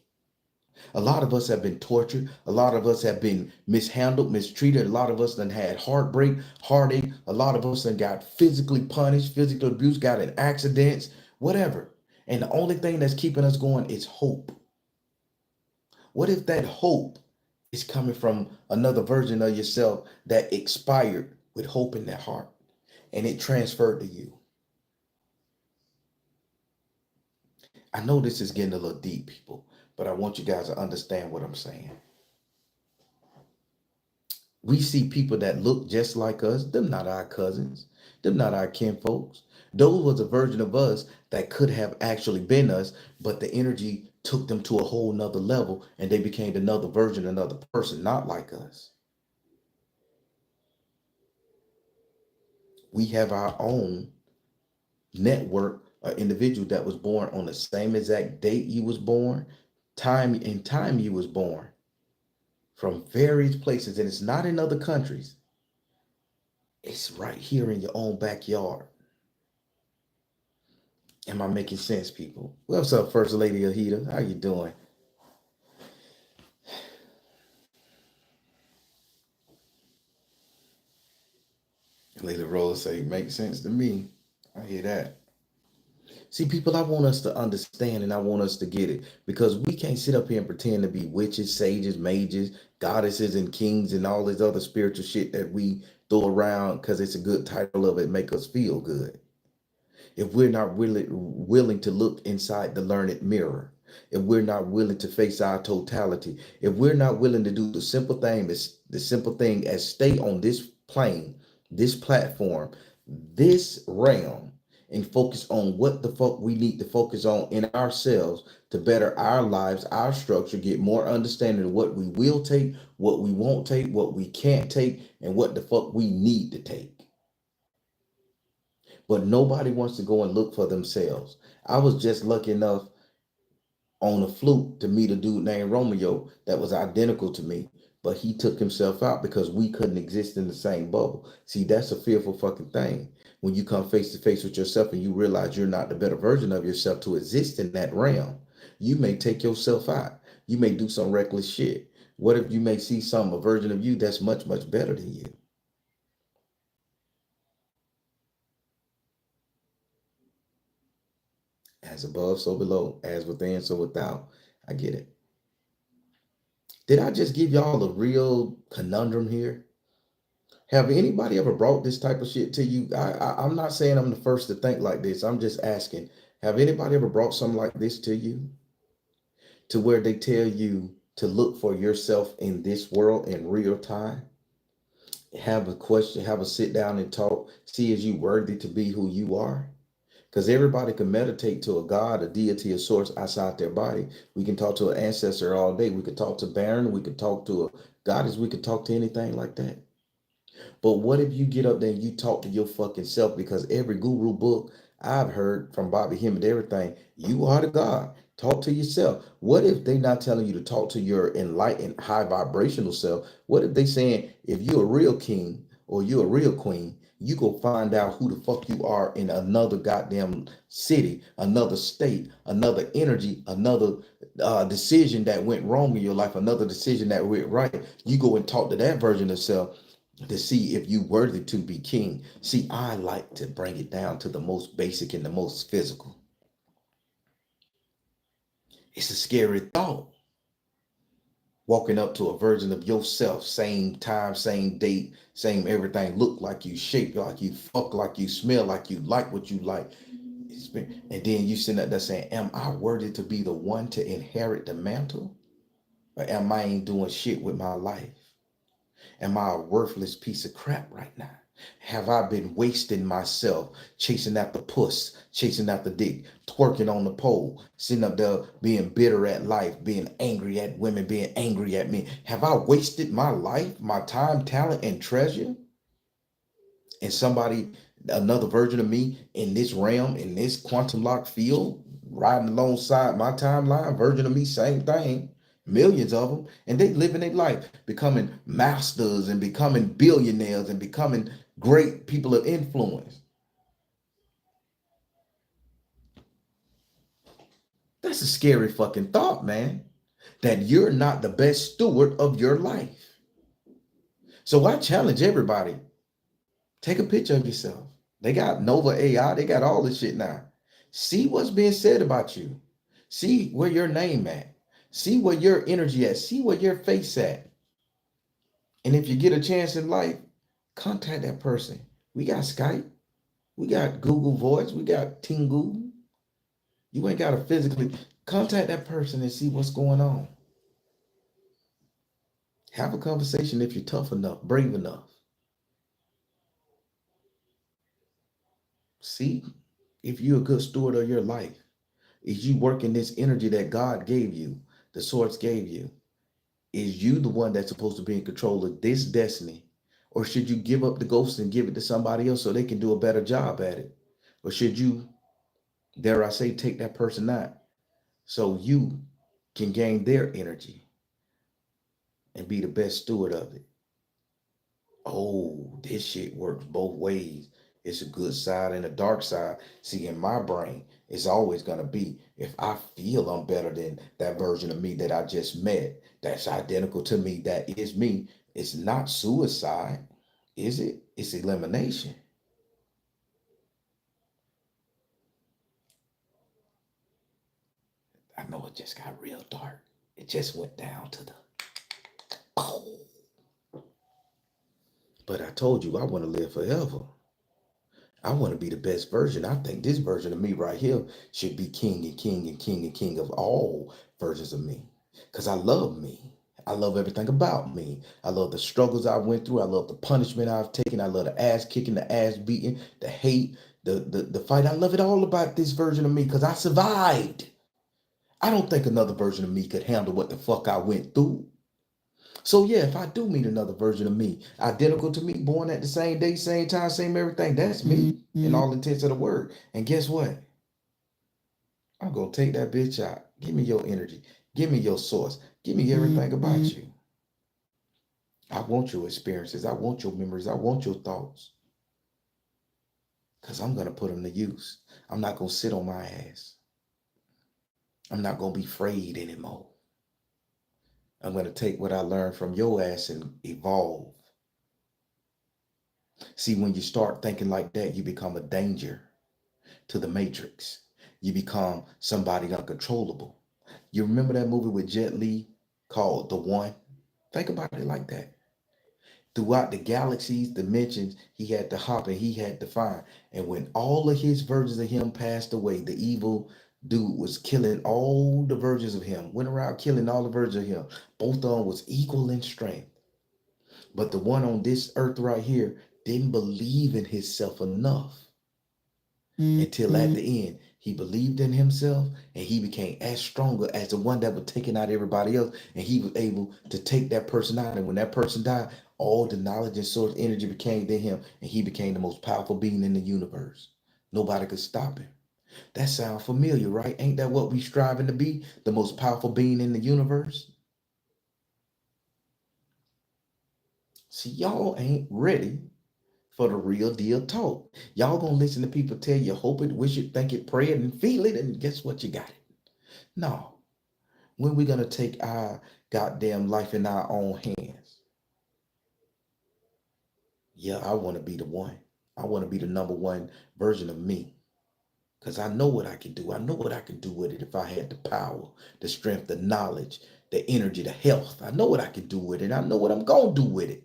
Speaker 1: A lot of us have been tortured. A lot of us have been mishandled, mistreated. A lot of us done had heartbreak, heartache. A lot of us done got physically punished, physical abuse, got in accidents, whatever. And the only thing that's keeping us going is hope. What if that hope is coming from another version of yourself that expired with hope in their heart and it transferred to you? I know this is getting a little deep, people, but I want you guys to understand what I'm saying. We see people that look just like us. Them not our cousins. Them not our kinfolks. Those was a version of us that could have actually been us, but the energy took them to a whole nother level and they became another version, another person, not like us. We have our own network, an individual that was born on the same exact date you was born, time you was born, from various places, and it's not in other countries. It's right here in your own backyard. Am I making sense, people? What's up, First Lady Ahita? How you doing? Lady Roller say, makes sense to me. I hear that. See, people, I want us to understand and I want us to get it because we can't sit up here and pretend to be witches, sages, mages, goddesses, and kings and all this other spiritual shit that we throw around because it's a good title of it, make us feel good. If we're not really willing to look inside the learned mirror, if we're not willing to face our totality, if we're not willing to do the simple thing as stay on this plane, this platform, this realm, and focus on what the fuck we need to focus on in ourselves to better our lives, our structure, get more understanding of what we will take, what we won't take, what we can't take, and what the fuck we need to take. But nobody wants to go and look for themselves. I was just lucky enough on a fluke to meet a dude named Romeo that was identical to me, but he took himself out because we couldn't exist in the same bubble. See, that's a fearful fucking thing. When you come face to face with yourself and you realize you're not the better version of yourself to exist in that realm, you may take yourself out. You may do some reckless shit. What if you may see a version of you that's much, much better than you? As above, so below, as within, so without. I get it. Did I just give y'all a real conundrum here? Have anybody ever brought this type of shit to you? I'm not saying I'm the first to think like this. I'm just asking. Have anybody ever brought something like this to you? To where they tell you to look for yourself in this world in real time? Have a question, have a sit down and talk, see is you worthy to be who you are? Because everybody can meditate to a God, a deity, a source outside their body. We can talk to an ancestor all day. We could talk to Baron. We could talk to a goddess. We could talk to anything like that. But what if you get up there and you talk to your fucking self? Because every guru book I've heard from Bobby Him and everything, you are the God. Talk to yourself. What if they not telling you to talk to your enlightened, high vibrational self? What if they saying if you're a real king or you're a real queen, you go find out who the fuck you are in another goddamn city, another state, another energy, another decision that went wrong in your life, another decision that went right. You go and talk to that version of self. to see if you worthy to be king. See, I like to bring it down to the most basic and the most physical. It's a scary thought. Walking up to a version of yourself, same time, same date, same everything, look like you, shape like you, fuck like you, smell like you, like what you like. And then you sitting up there saying, am I worthy to be the one to inherit the mantle? Or am I ain't doing shit with my life? Am I a worthless piece of crap right now? Have I been wasting myself chasing after puss, chasing after dick, twerking on the pole, sitting up there being bitter at life, being angry at women, being angry at me? Have I wasted my life, my time, talent, and treasure? And somebody, another version of me in this realm, in this quantum lock field, riding alongside my timeline, version of me, same thing, millions of them, and they living their life, becoming masters and becoming billionaires and becoming great people of influence. That's a scary fucking thought, man, that you're not the best steward of your life. So I challenge everybody, take a picture of yourself. They got Nova AI, they got all this shit now. See what's being said about you. See where your name at. See where your energy at. See where your face at. And if you get a chance in life, contact that person. We got Skype. We got Google Voice. We got Tingu. You ain't got to physically contact that person and see what's going on. Have a conversation if you're tough enough, brave enough. See if you're a good steward of your life. Is you working this energy that God gave you, the source gave you? Is you the one that's supposed to be in control of this destiny? Or should you give up the ghost and give it to somebody else so they can do a better job at it? Or should you, dare I say, take that person out so you can gain their energy and be the best steward of it? Oh, this shit works both ways. It's a good side and a dark side. See, in my brain, it's always going to be if I feel I'm better than that version of me that I just met, that's identical to me, that is me. It's not suicide, is it? It's elimination. I know it just got real dark. It just went down to the, oh. But I told you I want to live forever. I want to be the best version. I think this version of me right here should be king and king and king and king of all versions of me. Because I love me. I love everything about me. I love the struggles I went through. I love the punishment I've taken. I love the ass kicking, the ass beating, the hate, the fight. I love it all about this version of me because I survived. I don't think another version of me could handle what the fuck I went through. So yeah, if I do meet another version of me, identical to me, born at the same day, same time, same everything, that's me in all intents of the word. And guess what? I'm gonna take that bitch out. Give me your energy. Give me your source. Give me everything about you. I want your experiences. I want your memories. I want your thoughts. Because I'm gonna put them to use. I'm not gonna sit on my ass. I'm not gonna be afraid anymore. I'm gonna take what I learned from your ass and evolve. See, when you start thinking like that, you become a danger to the matrix. You become somebody uncontrollable. You remember that movie with Jet Li called The One? Think about it like that. Throughout the galaxies, dimensions, he had to hop and he had to find. And when all of his versions of him passed away, the evil dude was killing all the versions of him, went around killing all the versions of him. Both of them was equal in strength. But the one on this earth right here didn't believe in himself enough until at the end he believed in himself and he became as stronger as the one that was taking out everybody else, and he was able to take that person out. And when that person died, all the knowledge and source energy became in him, and he became the most powerful being in the universe. Nobody could stop him. That sounds familiar, right? Ain't that what we striving to be, the most powerful being in the universe? See, y'all ain't ready for the real deal talk. Y'all gonna listen to people tell you, hope it, wish it, think it, pray it, and feel it, and guess what? You got it. No. When we gonna take our goddamn life in our own hands? Yeah, I want to be the one. I want to be the number one version of me. Because I know what I can do. I know what I can do with it if I had the power, the strength, the knowledge, the energy, the health. I know what I can do with it. I know what I'm going to do with it.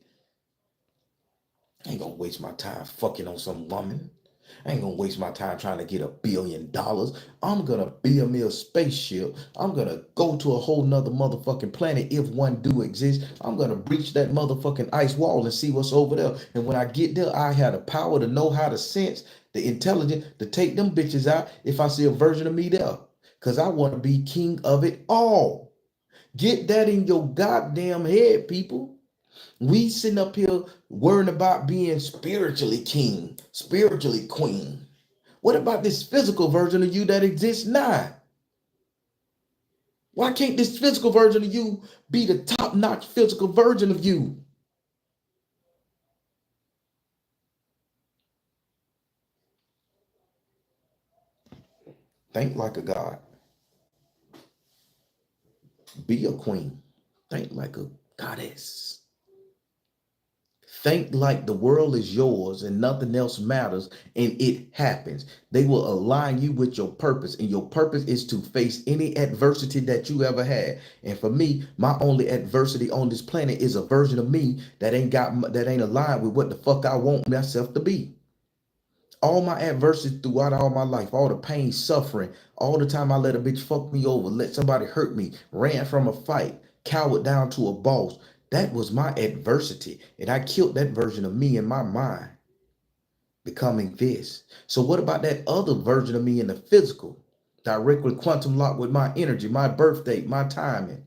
Speaker 1: I ain't going to waste my time fucking on some woman. I ain't gonna waste my time trying to get $1 billion. I'm gonna build me a spaceship. I'm gonna go to a whole nother motherfucking planet if one do exist. I'm gonna breach that motherfucking ice wall and see what's over there. And when I get there, I have the power to know how to sense, the intelligence to take them bitches out if I see a version of me there. Cause I want to be king of it all. Get that in your goddamn head, people. We sitting up here worrying about being spiritually king, spiritually queen. What about this physical version of you that exists now? Why can't this physical version of you be the top-notch physical version of you? Think like a god. Be a queen. Think like a goddess. Think like the world is yours and nothing else matters, and it happens. They will align you with your purpose, and your purpose is to face any adversity that you ever had. And for me, my only adversity on this planet is a version of me that ain't aligned with what the fuck I want myself to be. All my adversity throughout all my life, all the pain, suffering, all the time I let a bitch fuck me over, let somebody hurt me, ran from a fight, cowered down to a boss. That was my adversity. And I killed that version of me in my mind, becoming this. So what about that other version of me in the physical? Directly quantum lock with my energy, my birth date, my timing.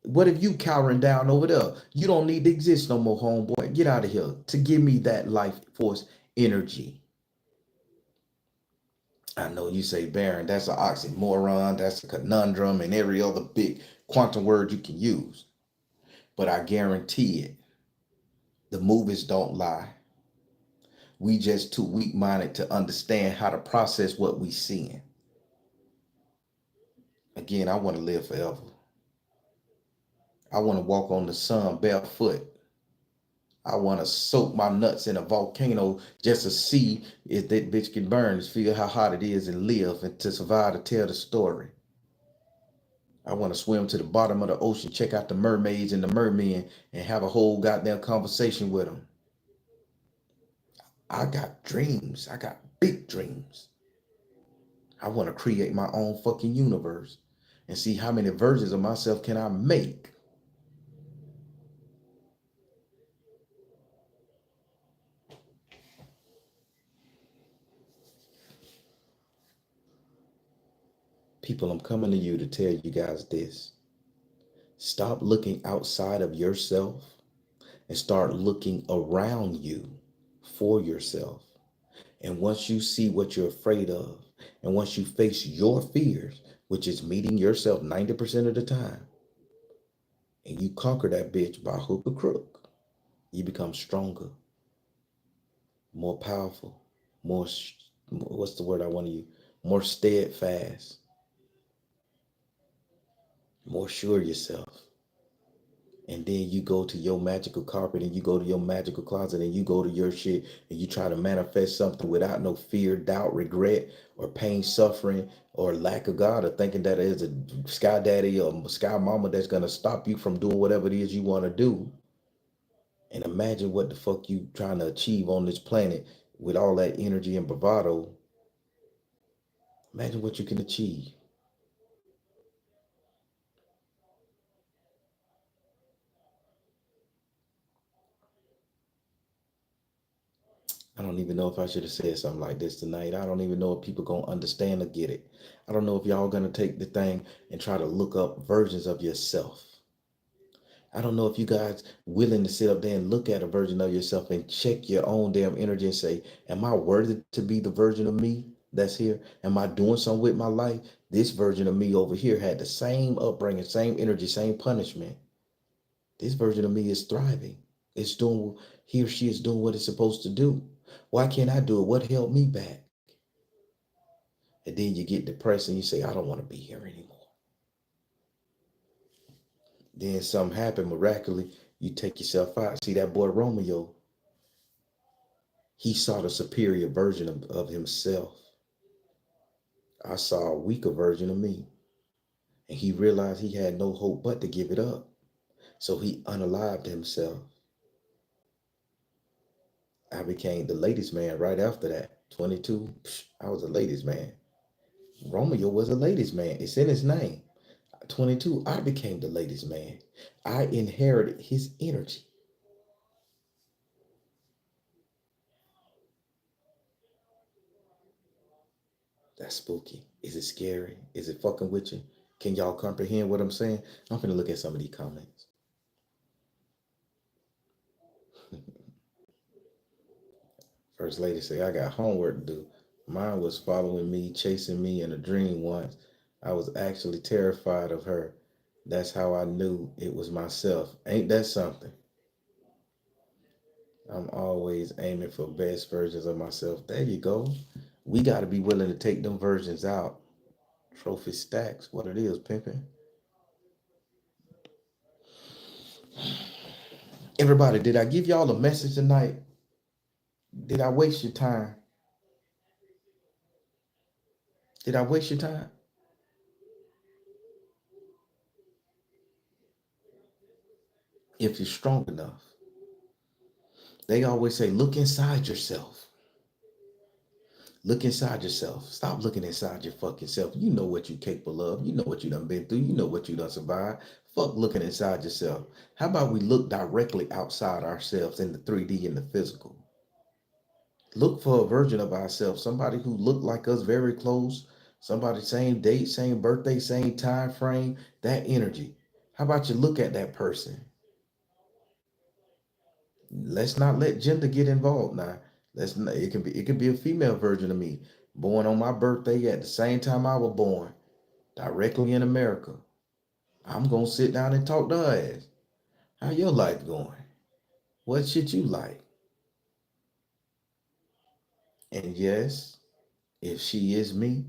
Speaker 1: What if you cowering down over there? You don't need to exist no more, homeboy. Get out of here to give me that life force energy. I know you say Baron, that's an oxymoron, that's a conundrum, and every other big quantum word you can use. But I guarantee it, the movies don't lie. We just too weak-minded to understand how to process what we seeing. Again, I want to live forever. I want to walk on the sun barefoot. I want to soak my nuts in a volcano just to see if that bitch can burn, to feel how hot it is and live and to survive to tell the story. I want to swim to the bottom of the ocean, check out the mermaids and the mermen, and have a whole goddamn conversation with them. I got dreams. I got big dreams. I want to create my own fucking universe and see how many versions of myself can I make. People, I'm coming to you to tell you guys this. Stop looking outside of yourself and start looking around you for yourself. And once you see what you're afraid of, and once you face your fears, which is meeting yourself 90% of the time, and you conquer that bitch by hook or crook, you become stronger, more powerful, more, what's the word I want to use? More steadfast, more sure of yourself. And then you go to your magical carpet and you go to your magical closet and you go to your shit and you try to manifest something without no fear, doubt, regret, or pain, suffering, or lack of God, or thinking that there's a sky daddy or sky mama that's going to stop you from doing whatever it is you want to do. And imagine what the fuck you trying to achieve on this planet with all that energy and bravado. Imagine what you can achieve. I don't even know if I should have said something like this tonight. I don't even know if people gonna understand or get it. I don't know if y'all gonna take the thing and try to look up versions of yourself. I don't know if you guys willing to sit up there and look at a version of yourself and check your own damn energy and say, am I worthy to be the version of me that's here? Am I doing something with my life? This version of me over here had the same upbringing, same energy, same punishment. This version of me is thriving. It's doing, he or she is doing what it's supposed to do. Why can't I do it? What held me back? And then you get depressed and you say, I don't want to be here anymore. Then something happened miraculously. You take yourself out. See that boy Romeo. He saw the superior version of himself. I saw a weaker version of me. And he realized he had no hope but to give it up. So he unalived himself. I became the ladies' man right after that. 22, I was a ladies' man. Romeo was a ladies' man. It's in his name. 22, I became the ladies' man. I inherited his energy. That's spooky. Is it scary? Is it fucking with you? Can y'all comprehend what I'm saying? I'm gonna look at some of these comments. First lady say, I got homework to do. Mine was following me, chasing me in a dream once. I was actually terrified of her. That's how I knew it was myself. Ain't that something? I'm always aiming for best versions of myself. There you go. We got to be willing to take them versions out. Trophy stacks, what it is, pimping. Everybody, did I give y'all a message tonight? Did I waste your time? Did I waste your time? If you're strong enough, they always say, look inside yourself. Look inside yourself. Stop looking inside your fucking self. You know what you're capable of. You know what you done been through. You know what you done survived. Fuck looking inside yourself. How about we look directly outside ourselves in the 3D in the physical? Look for a version of ourselves, somebody who looked like us very close, somebody same date, same birthday, same time frame, that energy. How about you look at that person? Let's not let gender get involved now. Let's not, it could be a female version of me, born on my birthday at the same time I was born, directly in America. I'm gonna sit down and talk to her ass. How your life going? What shit you like? And yes, if she is me,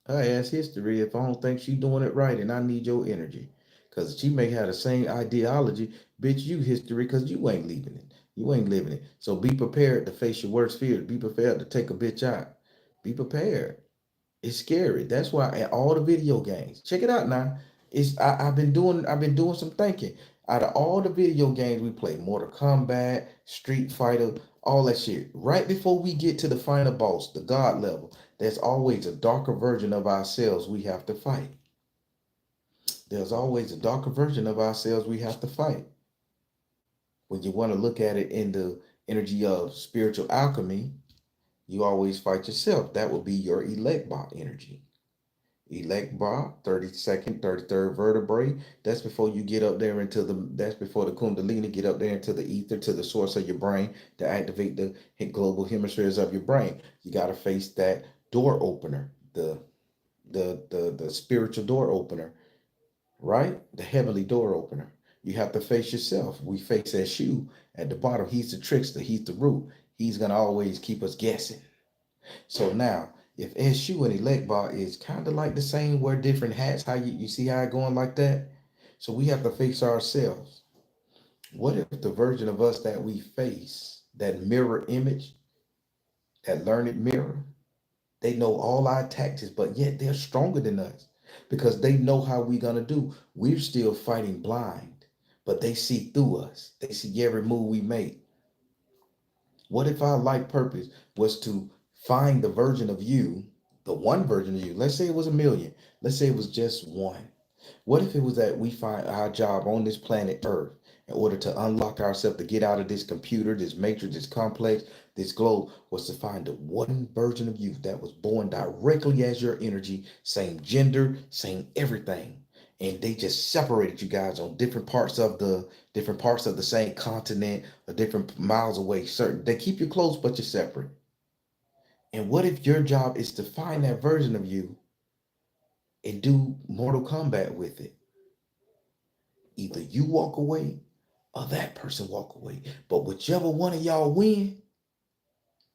Speaker 1: I ask history if I don't think she doing it right and I need your energy. Cause she may have the same ideology, bitch, you history, cause you ain't leaving it. You ain't living it. So be prepared to face your worst fears. Be prepared to take a bitch out. Be prepared. It's scary. That's why at all the video games, check it out now. I've been doing some thinking. Out of all the video games we play, Mortal Kombat, Street Fighter, all that shit, right before we get to the final boss, the God level, there's always a darker version of ourselves we have to fight. There's always a darker version of ourselves we have to fight. When you want to look at it in the energy of spiritual alchemy, you always fight yourself. That will be your elect bot energy. Elect bar, 32nd, 33rd vertebrae. That's before you get up there that's before the Kundalini get up there into the ether, to the source of your brain to activate the global hemispheres of your brain. You got to face that door opener, the spiritual door opener, right? The heavenly door opener. You have to face yourself. We face S.O.L at the bottom. He's the trickster. He's the root. He's going to always keep us guessing. So now, if S.O.L and elect bar is kind of like the same, wear different hats, how you see how it going like that? So we have to face ourselves. What if the version of us that we face, that mirror image, that learned mirror, they know all our tactics, but yet they're stronger than us because they know how we're gonna do. We're still fighting blind, but they see through us. They see every move we make. What if our life purpose was to find the version of you, the one version of you? Let's say it was a million. Let's say it was just one. What if it was that we find our job on this planet Earth in order to unlock ourselves to get out of this computer, this matrix, this complex, this globe, was to find the one version of you that was born directly as your energy, same gender, same everything. And they just separated you guys on different parts of the same continent, or different miles away. Certain they keep you close, but you're separate. And what if your job is to find that version of you and do Mortal Kombat with it? Either you walk away or that person walk away. But whichever one of y'all win,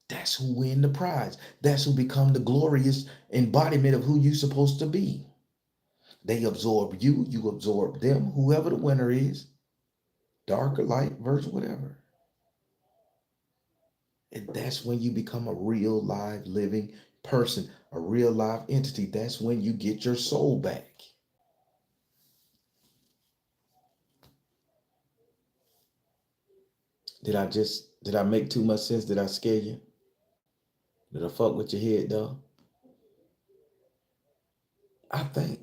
Speaker 1: that's who win the prize. That's who become the glorious embodiment of who you supposed to be. They absorb you, you absorb them, whoever the winner is, dark or light, verse, whatever. And that's when you become a real live living person, a real live entity. That's when you get your soul back. Did I make too much sense? Did I scare you? Did I fuck with your head though? I think.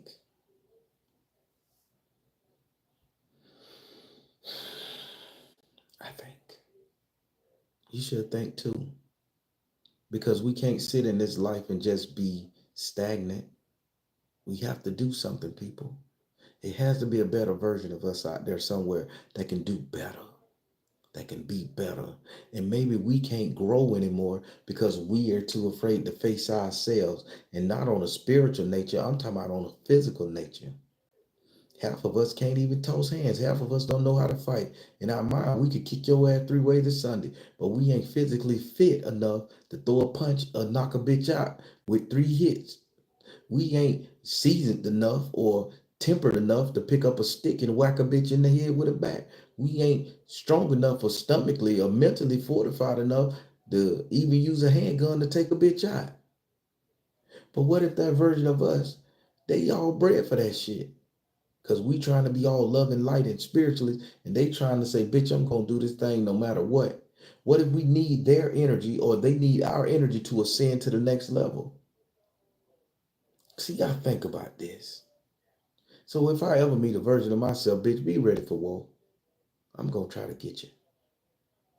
Speaker 1: I think. You should think too. Because we can't sit in this life and just be stagnant. We have to do something, people. It has to be a better version of us out there somewhere that can do better, that can be better. And maybe we can't grow anymore because we are too afraid to face ourselves, and not on a spiritual nature. I'm talking about on a physical nature. Half of us can't even toss hands. Half of us don't know how to fight. In our mind, we could kick your ass 3 ways this Sunday, but we ain't physically fit enough to throw a punch or knock a bitch out with 3 hits. We ain't seasoned enough or tempered enough to pick up a stick and whack a bitch in the head with a bat. We ain't strong enough or stomachly or mentally fortified enough to even use a handgun to take a bitch out. But what if that version of us, they all bred for that shit? Because we trying to be all loving, light, and spiritually, and they trying to say, bitch, I'm going to do this thing no matter what. What if we need their energy or they need our energy to ascend to the next level? See, you got to think about this. So if I ever meet a version of myself, bitch, be ready for war. I'm going to try to get you.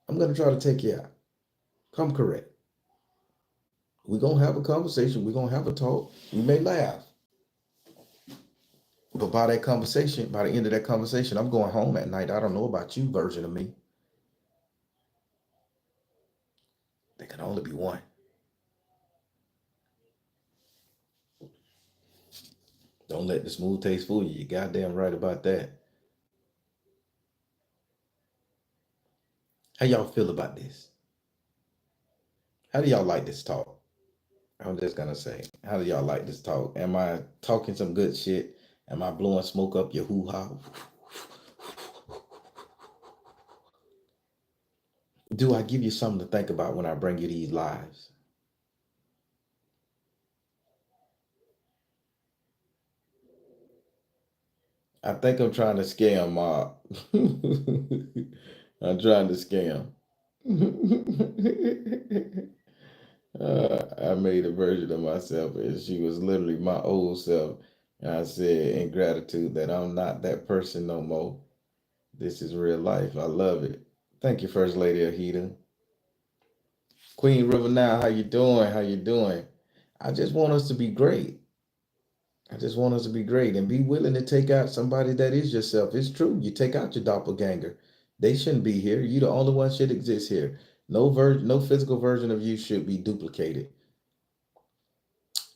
Speaker 1: I'm going to try to take you out. Come correct. We're going to have a conversation. We're going to have a talk. We may laugh. But by that conversation, by the end of that conversation, I'm going home at night. I don't know about you, version of me. There can only be one. Don't let the smooth taste fool you. You're goddamn right about that. How y'all feel about this? How do y'all like this talk? I'm just gonna say, how do y'all like this talk? Am I talking some good shit? Am I blowing smoke up your hoo-ha? Do I give you something to think about when I bring you these lives? I think I'm trying to scam Mob. I'm trying to scam. I made a version of myself, and she was literally my old self. And I said in gratitude that I'm not that person no more. This is real life. I love it. Thank you, First Lady Ahita. Queen River Now, how you doing? How you doing? I just want us to be great. I just want us to be great and be willing to take out somebody that is yourself. It's true. You take out your doppelganger. They shouldn't be here. You the only one should exist here. No physical version of you should be duplicated.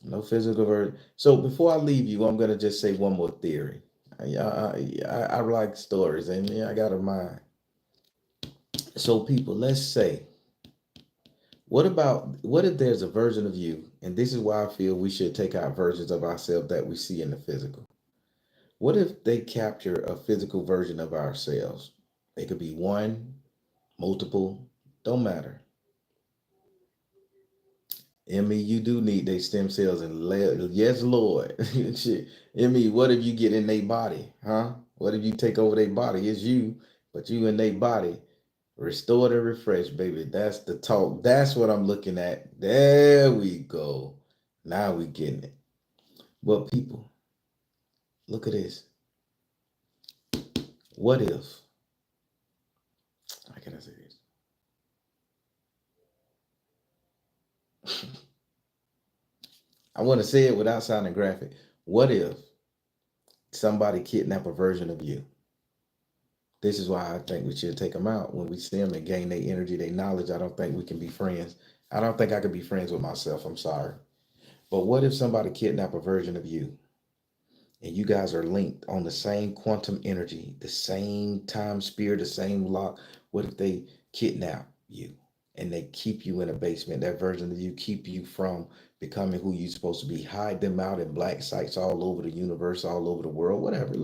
Speaker 1: No physical version. So before I leave you, I'm gonna just say one more theory. I like stories, and yeah, I got a mind. So people, let's say, what if there's a version of you, and this is why I feel we should take out versions of ourselves that we see in the physical. What if they capture a physical version of ourselves? It could be one, multiple, don't matter. Emmy, you do need their stem cells and yes, Lord. Shit. Emmy, what if you get in their body? Huh? What if you take over their body? It's you, but you in their body. Restored and refreshed, baby. That's the talk. That's what I'm looking at. There we go. Now we getting it. But people, look at this. What if? How can I say this? I want to say it without sounding graphic. What if somebody kidnap a version of you? This is why I think we should take them out when we see them and gain their energy, their knowledge. I don't think we can be friends. I don't think I could be friends with myself. I'm sorry. But what if somebody kidnap a version of you and you guys are linked on the same quantum energy, the same time spirit, the same lock? What if they kidnap you and they keep you in a basement? That version of you keep you from becoming who you're supposed to be. Hide them out in black sites all over the universe, all over the world, whatever.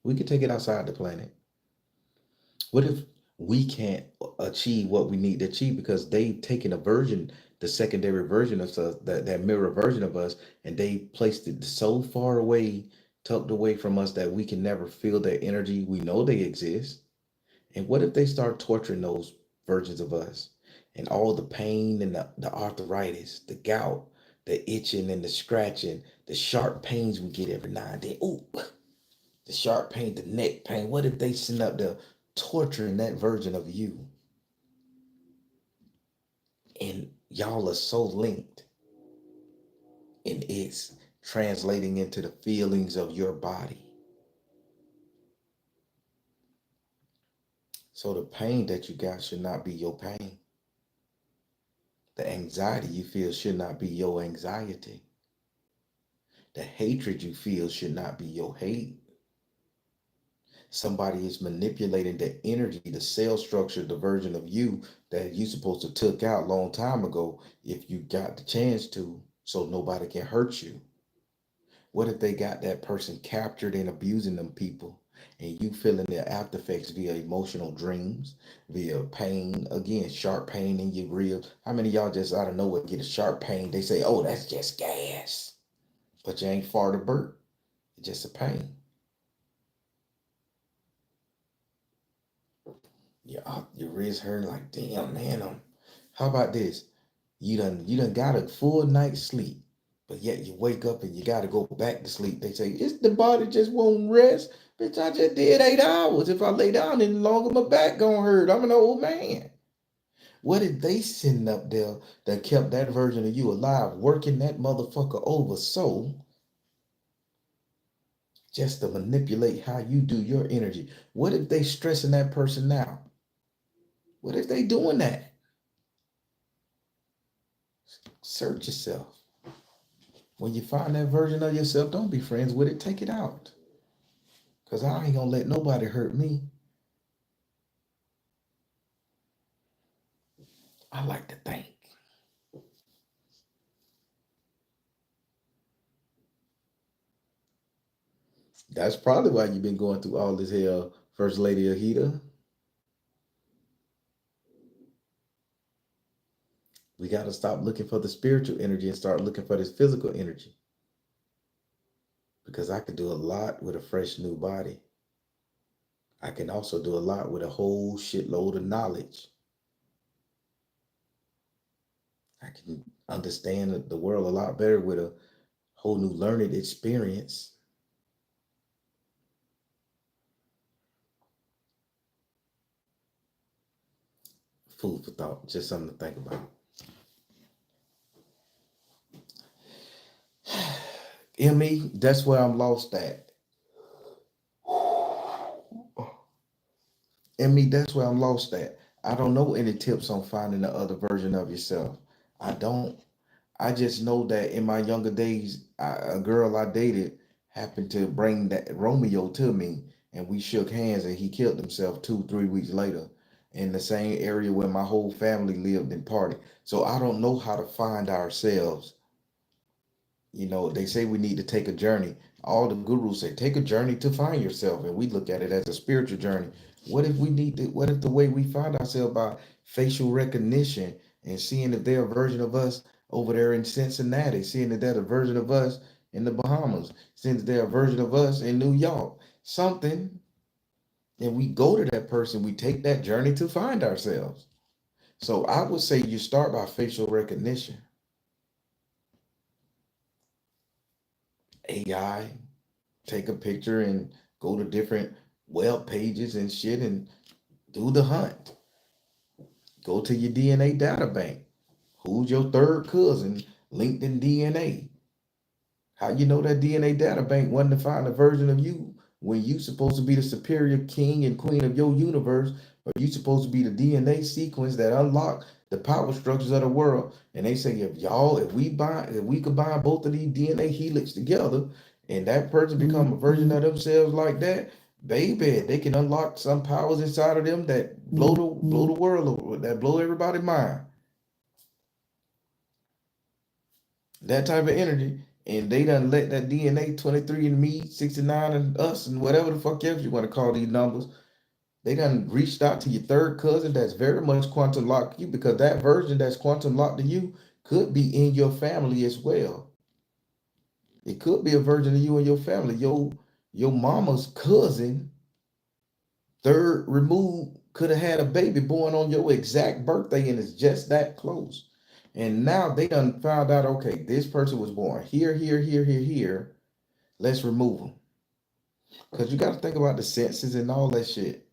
Speaker 1: We could take it outside the planet. What if we can't achieve what we need to achieve because they've taken a version, the secondary version of us, that mirror version of us, and they placed it so far away, tucked away from us that we can never feel their energy. We know they exist. And what if they start torturing those versions of us and all the pain and the arthritis, the gout, the itching and the scratching, the sharp pains we get every now and then? Ooh, the sharp pain, the neck pain. What if they send up the torturing that version of you and y'all are so linked and it's translating into the feelings of your body? So the pain that you got should not be your pain. The anxiety you feel should not be your anxiety. The hatred you feel should not be your hate. Somebody is manipulating the energy, the cell structure, the version of you that you supposed to took out long time ago if you got the chance to, so nobody can hurt you. What if they got that person captured and abusing them people, and you feeling their after effects via emotional dreams, via pain, again, sharp pain in your ribs? How many of y'all just out of nowhere get a sharp pain? They say, oh, that's just gas. But you ain't fart or burp. It's just a pain. Your wrist hurt like, damn, man. How about this? You done got a full night's sleep, but yet you wake up and you gotta go back to sleep. They say, it's the body just won't rest. Bitch, I just did 8 hours. If I lay down any longer, my back gonna hurt. I'm an old man. What if they sitting up there that kept that version of you alive, working that motherfucker over so just to manipulate how you do your energy? What if they stressing that person out? What if they doing that? Search yourself. When you find that version of yourself, don't be friends with it. Take it out. Because I ain't going to let nobody hurt me. I like to think. That's probably why you've been going through all this hell, First Lady Ahita. We got to stop looking for the spiritual energy and start looking for this physical energy. Because I could do a lot with a fresh new body. I can also do a lot with a whole shitload of knowledge. I can understand the world a lot better with a whole new learned experience. Food for thought, just something to think about. Me, that's where I'm lost at. Me, that's where I'm lost at. I don't know any tips on finding the other version of yourself. I don't. I just know that in my younger days, a girl I dated happened to bring that Romeo to me, and we shook hands, and he killed himself 2, 3 weeks later in the same area where my whole family lived and partied. So I don't know how to find ourselves. They say we need to take a journey. All the gurus say take a journey to find yourself, and we look at it as a spiritual journey. What if the way we find ourselves by facial recognition and seeing if they're a version of us over there in Cincinnati, seeing that they're a version of us in the Bahamas, seeing that they're a version of us in New York, something, and we go to that person, we take that journey to find ourselves. So I would say you start by facial recognition. AI, take a picture and go to different web pages and shit and do the hunt. Go to your DNA data bank. Who's your third cousin linked in DNA? How you know that DNA data bank wasn't to find a version of you when you supposed to be the superior king and queen of your universe, or you supposed to be the DNA sequence that unlock the power structures of the world? And they say if we combine both of these DNA helix together, and that person become a version of themselves like that, baby, they can unlock some powers inside of them that blow the world, that blow everybody's mind. That type of energy, and they done let that DNA 23 and me, 69 and us, and whatever the fuck else you want to call these numbers, They done reached out to your third cousin that's very much quantum locked you, because that version that's quantum locked to you could be in your family as well. It could be a version of you and your family. Your mama's cousin, third removed, could have had a baby born on your exact birthday, and it's just that close. And now they done found out, okay, this person was born here, here, here, here, here. Let's remove them. Because you got to think about the census and all that shit.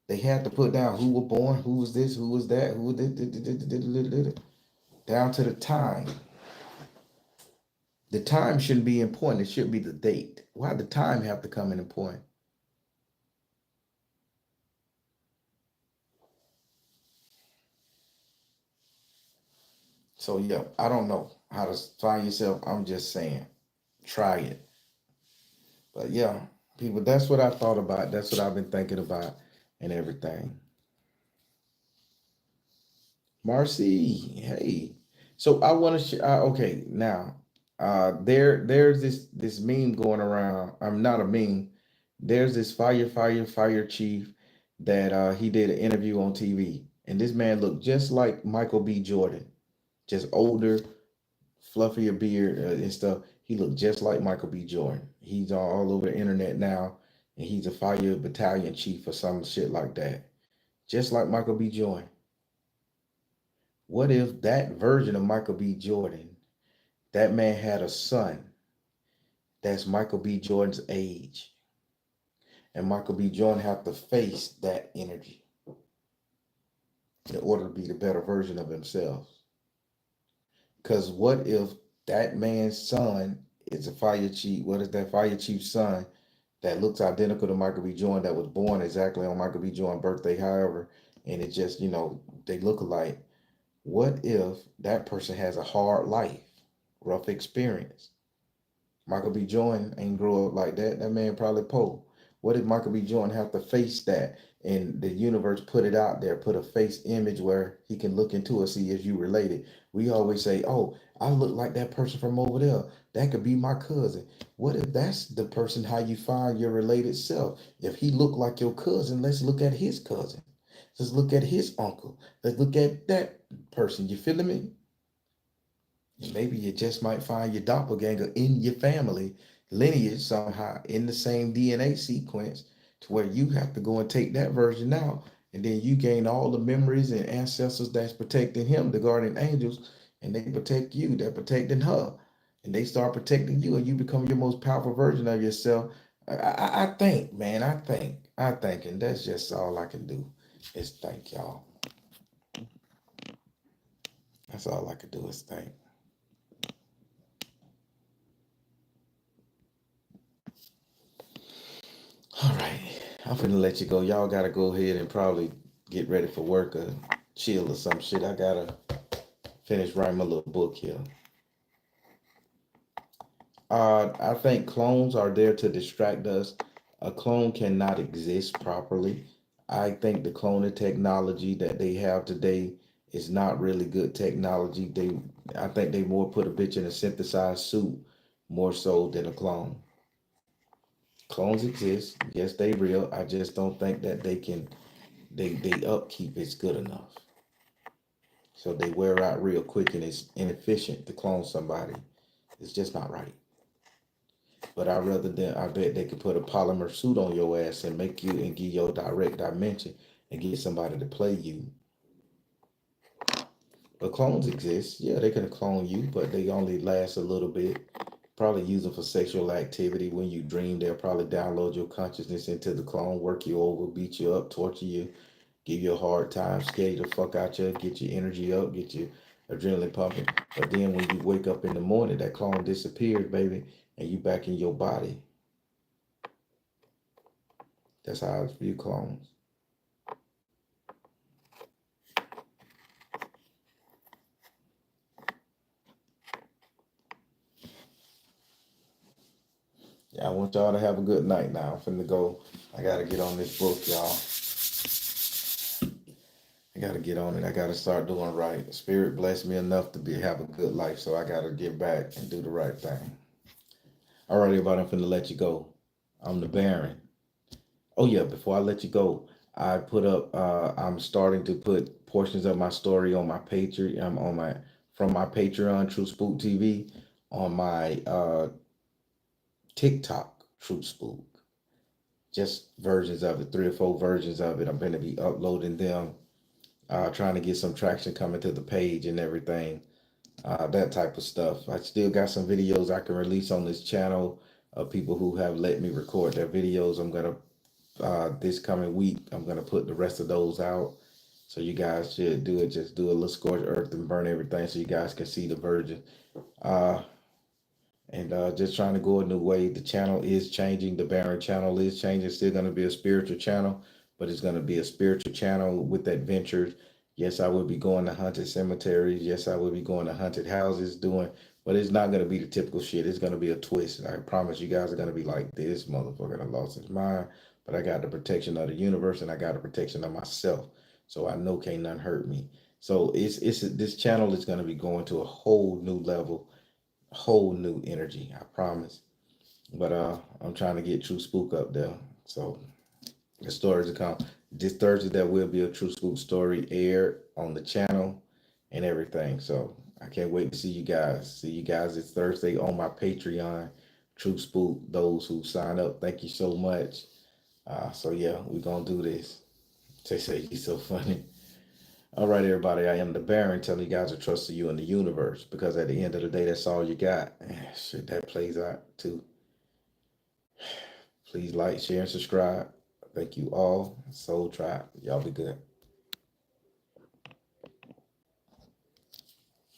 Speaker 1: They had to put down who were born, who was this, who was that, who was this, down to the time. The time shouldn't be important. It should be the date. Why the time have to come in important? So yeah, I don't know how to find yourself. I'm just saying, try it. But yeah, people, that's what I thought about. That's what I've been thinking about and everything. Marcy, hey. So I want to share. Okay, now, there's this meme going around. I'm not a meme. There's this fire chief that he did an interview on TV, and this man looked just like Michael B. Jordan, just older, fluffier beard and stuff. He looked just like Michael B. Jordan. He's all over the internet now, and he's a fire battalion chief or some shit like that, just like Michael B. Jordan. What if that version of Michael B. Jordan, that man had a son that's Michael B. Jordan's age, and Michael B. Jordan have to face that energy in order to be the better version of himself? Because what if that man's son is a fire chief? What is that fire chief's son that looks identical to Michael B. Jordan, that was born exactly on Michael B. Jordan's birthday, however, and it just, they look alike? What if that person has a hard life, rough experience? Michael B. Jordan ain't grow up like that. That man probably poor. What if Michael B. Jordan have to face that, and the universe put it out there, put a face image where he can look into it, see if you related? We always say, oh, I look like that person from over there. That could be my cousin. What if that's the person, how you find your related self? If he looked like your cousin, let's look at his cousin. Let's look at his uncle. Let's look at that person. You feeling me? Maybe you just might find your doppelganger in your family lineage somehow, in the same DNA sequence, to where you have to go and take that version out. And then you gain all the memories and ancestors that's protecting him, the guardian angels, and they protect you. They're protecting her. And they start protecting you, and you become your most powerful version of yourself. I think, man, I think, and that's just all I can do is thank y'all. That's all I can do is thank. All right, I'm finna let you go. Y'all gotta go ahead and probably get ready for work or chill or some shit. I gotta finish writing my little book here. I think clones are there to distract us. A clone cannot exist properly. I think the cloning technology that they have today is not really good technology. I think they more put a bitch in a synthesized suit more so than a clone. Clones exist. Yes, they real. I just don't think that they upkeep is good enough. So they wear out real quick, and it's inefficient to clone somebody. It's just not right. But I bet they could put a polymer suit on your ass and make you and give you a direct dimension and get somebody to play you. But clones exist. Yeah, they can clone you, but they only last a little bit. Probably use them for sexual activity. When you dream, they'll probably download your consciousness into the clone, work you over, beat you up, torture you, give you a hard time, scare you the fuck out you, get your energy up, get your adrenaline pumping. But then when you wake up in the morning, that clone disappears, baby, and you back in your body. That's how I view clones. Yeah, I want y'all to have a good night now. I'm finna go. I gotta get on this book, y'all. I gotta get on it. I gotta start doing right. Spirit blessed me enough to have a good life, so I gotta give back and do the right thing. All right, everybody, I'm finna let you go. I'm the Baron. Oh yeah, before I let you go, I put up. I'm starting to put portions of my story on my Patreon. I'm on my from my Patreon, True Spook TV, on my TikTok, True Spook. Just versions of it, 3 or 4 versions of it. I'm going to be uploading them. Trying to get some traction coming to the page and everything. That type of stuff. I still got some videos I can release on this channel of people who have let me record their videos. I'm gonna this coming week, I'm gonna put the rest of those out. So you guys should do it. Just do a little scorched earth and burn everything so you guys can see the virgin. Uh, and just trying to go a new way. The channel is changing. The Baron channel is changing. It's still going to be a spiritual channel, but it's going to be a spiritual channel with adventures. Yes, I will be going to haunted cemeteries. Yes, I will be going to haunted houses doing, but it's not going to be the typical shit. It's going to be a twist. I promise you guys are going to be like, this motherfucker done lost his mind, but I got the protection of the universe and I got the protection of myself. So I know can't none hurt me. So it's this channel is going to be going to a whole new level, whole new energy, I promise. But I'm trying to get True Spook up there. So the stories to come. This Thursday there will be a True Spook story aired on the channel and everything. So I can't wait to see you guys. See you guys this Thursday on my Patreon, True Spook. Those who sign up, thank you so much. So yeah, we're gonna do this. They say he's so funny. All right, everybody. I am the Baron telling you guys to trust you in the universe because at the end of the day, that's all you got. Shit, that plays out too. Please like, share, and subscribe. Thank you all. Soul Tribe. Y'all be good.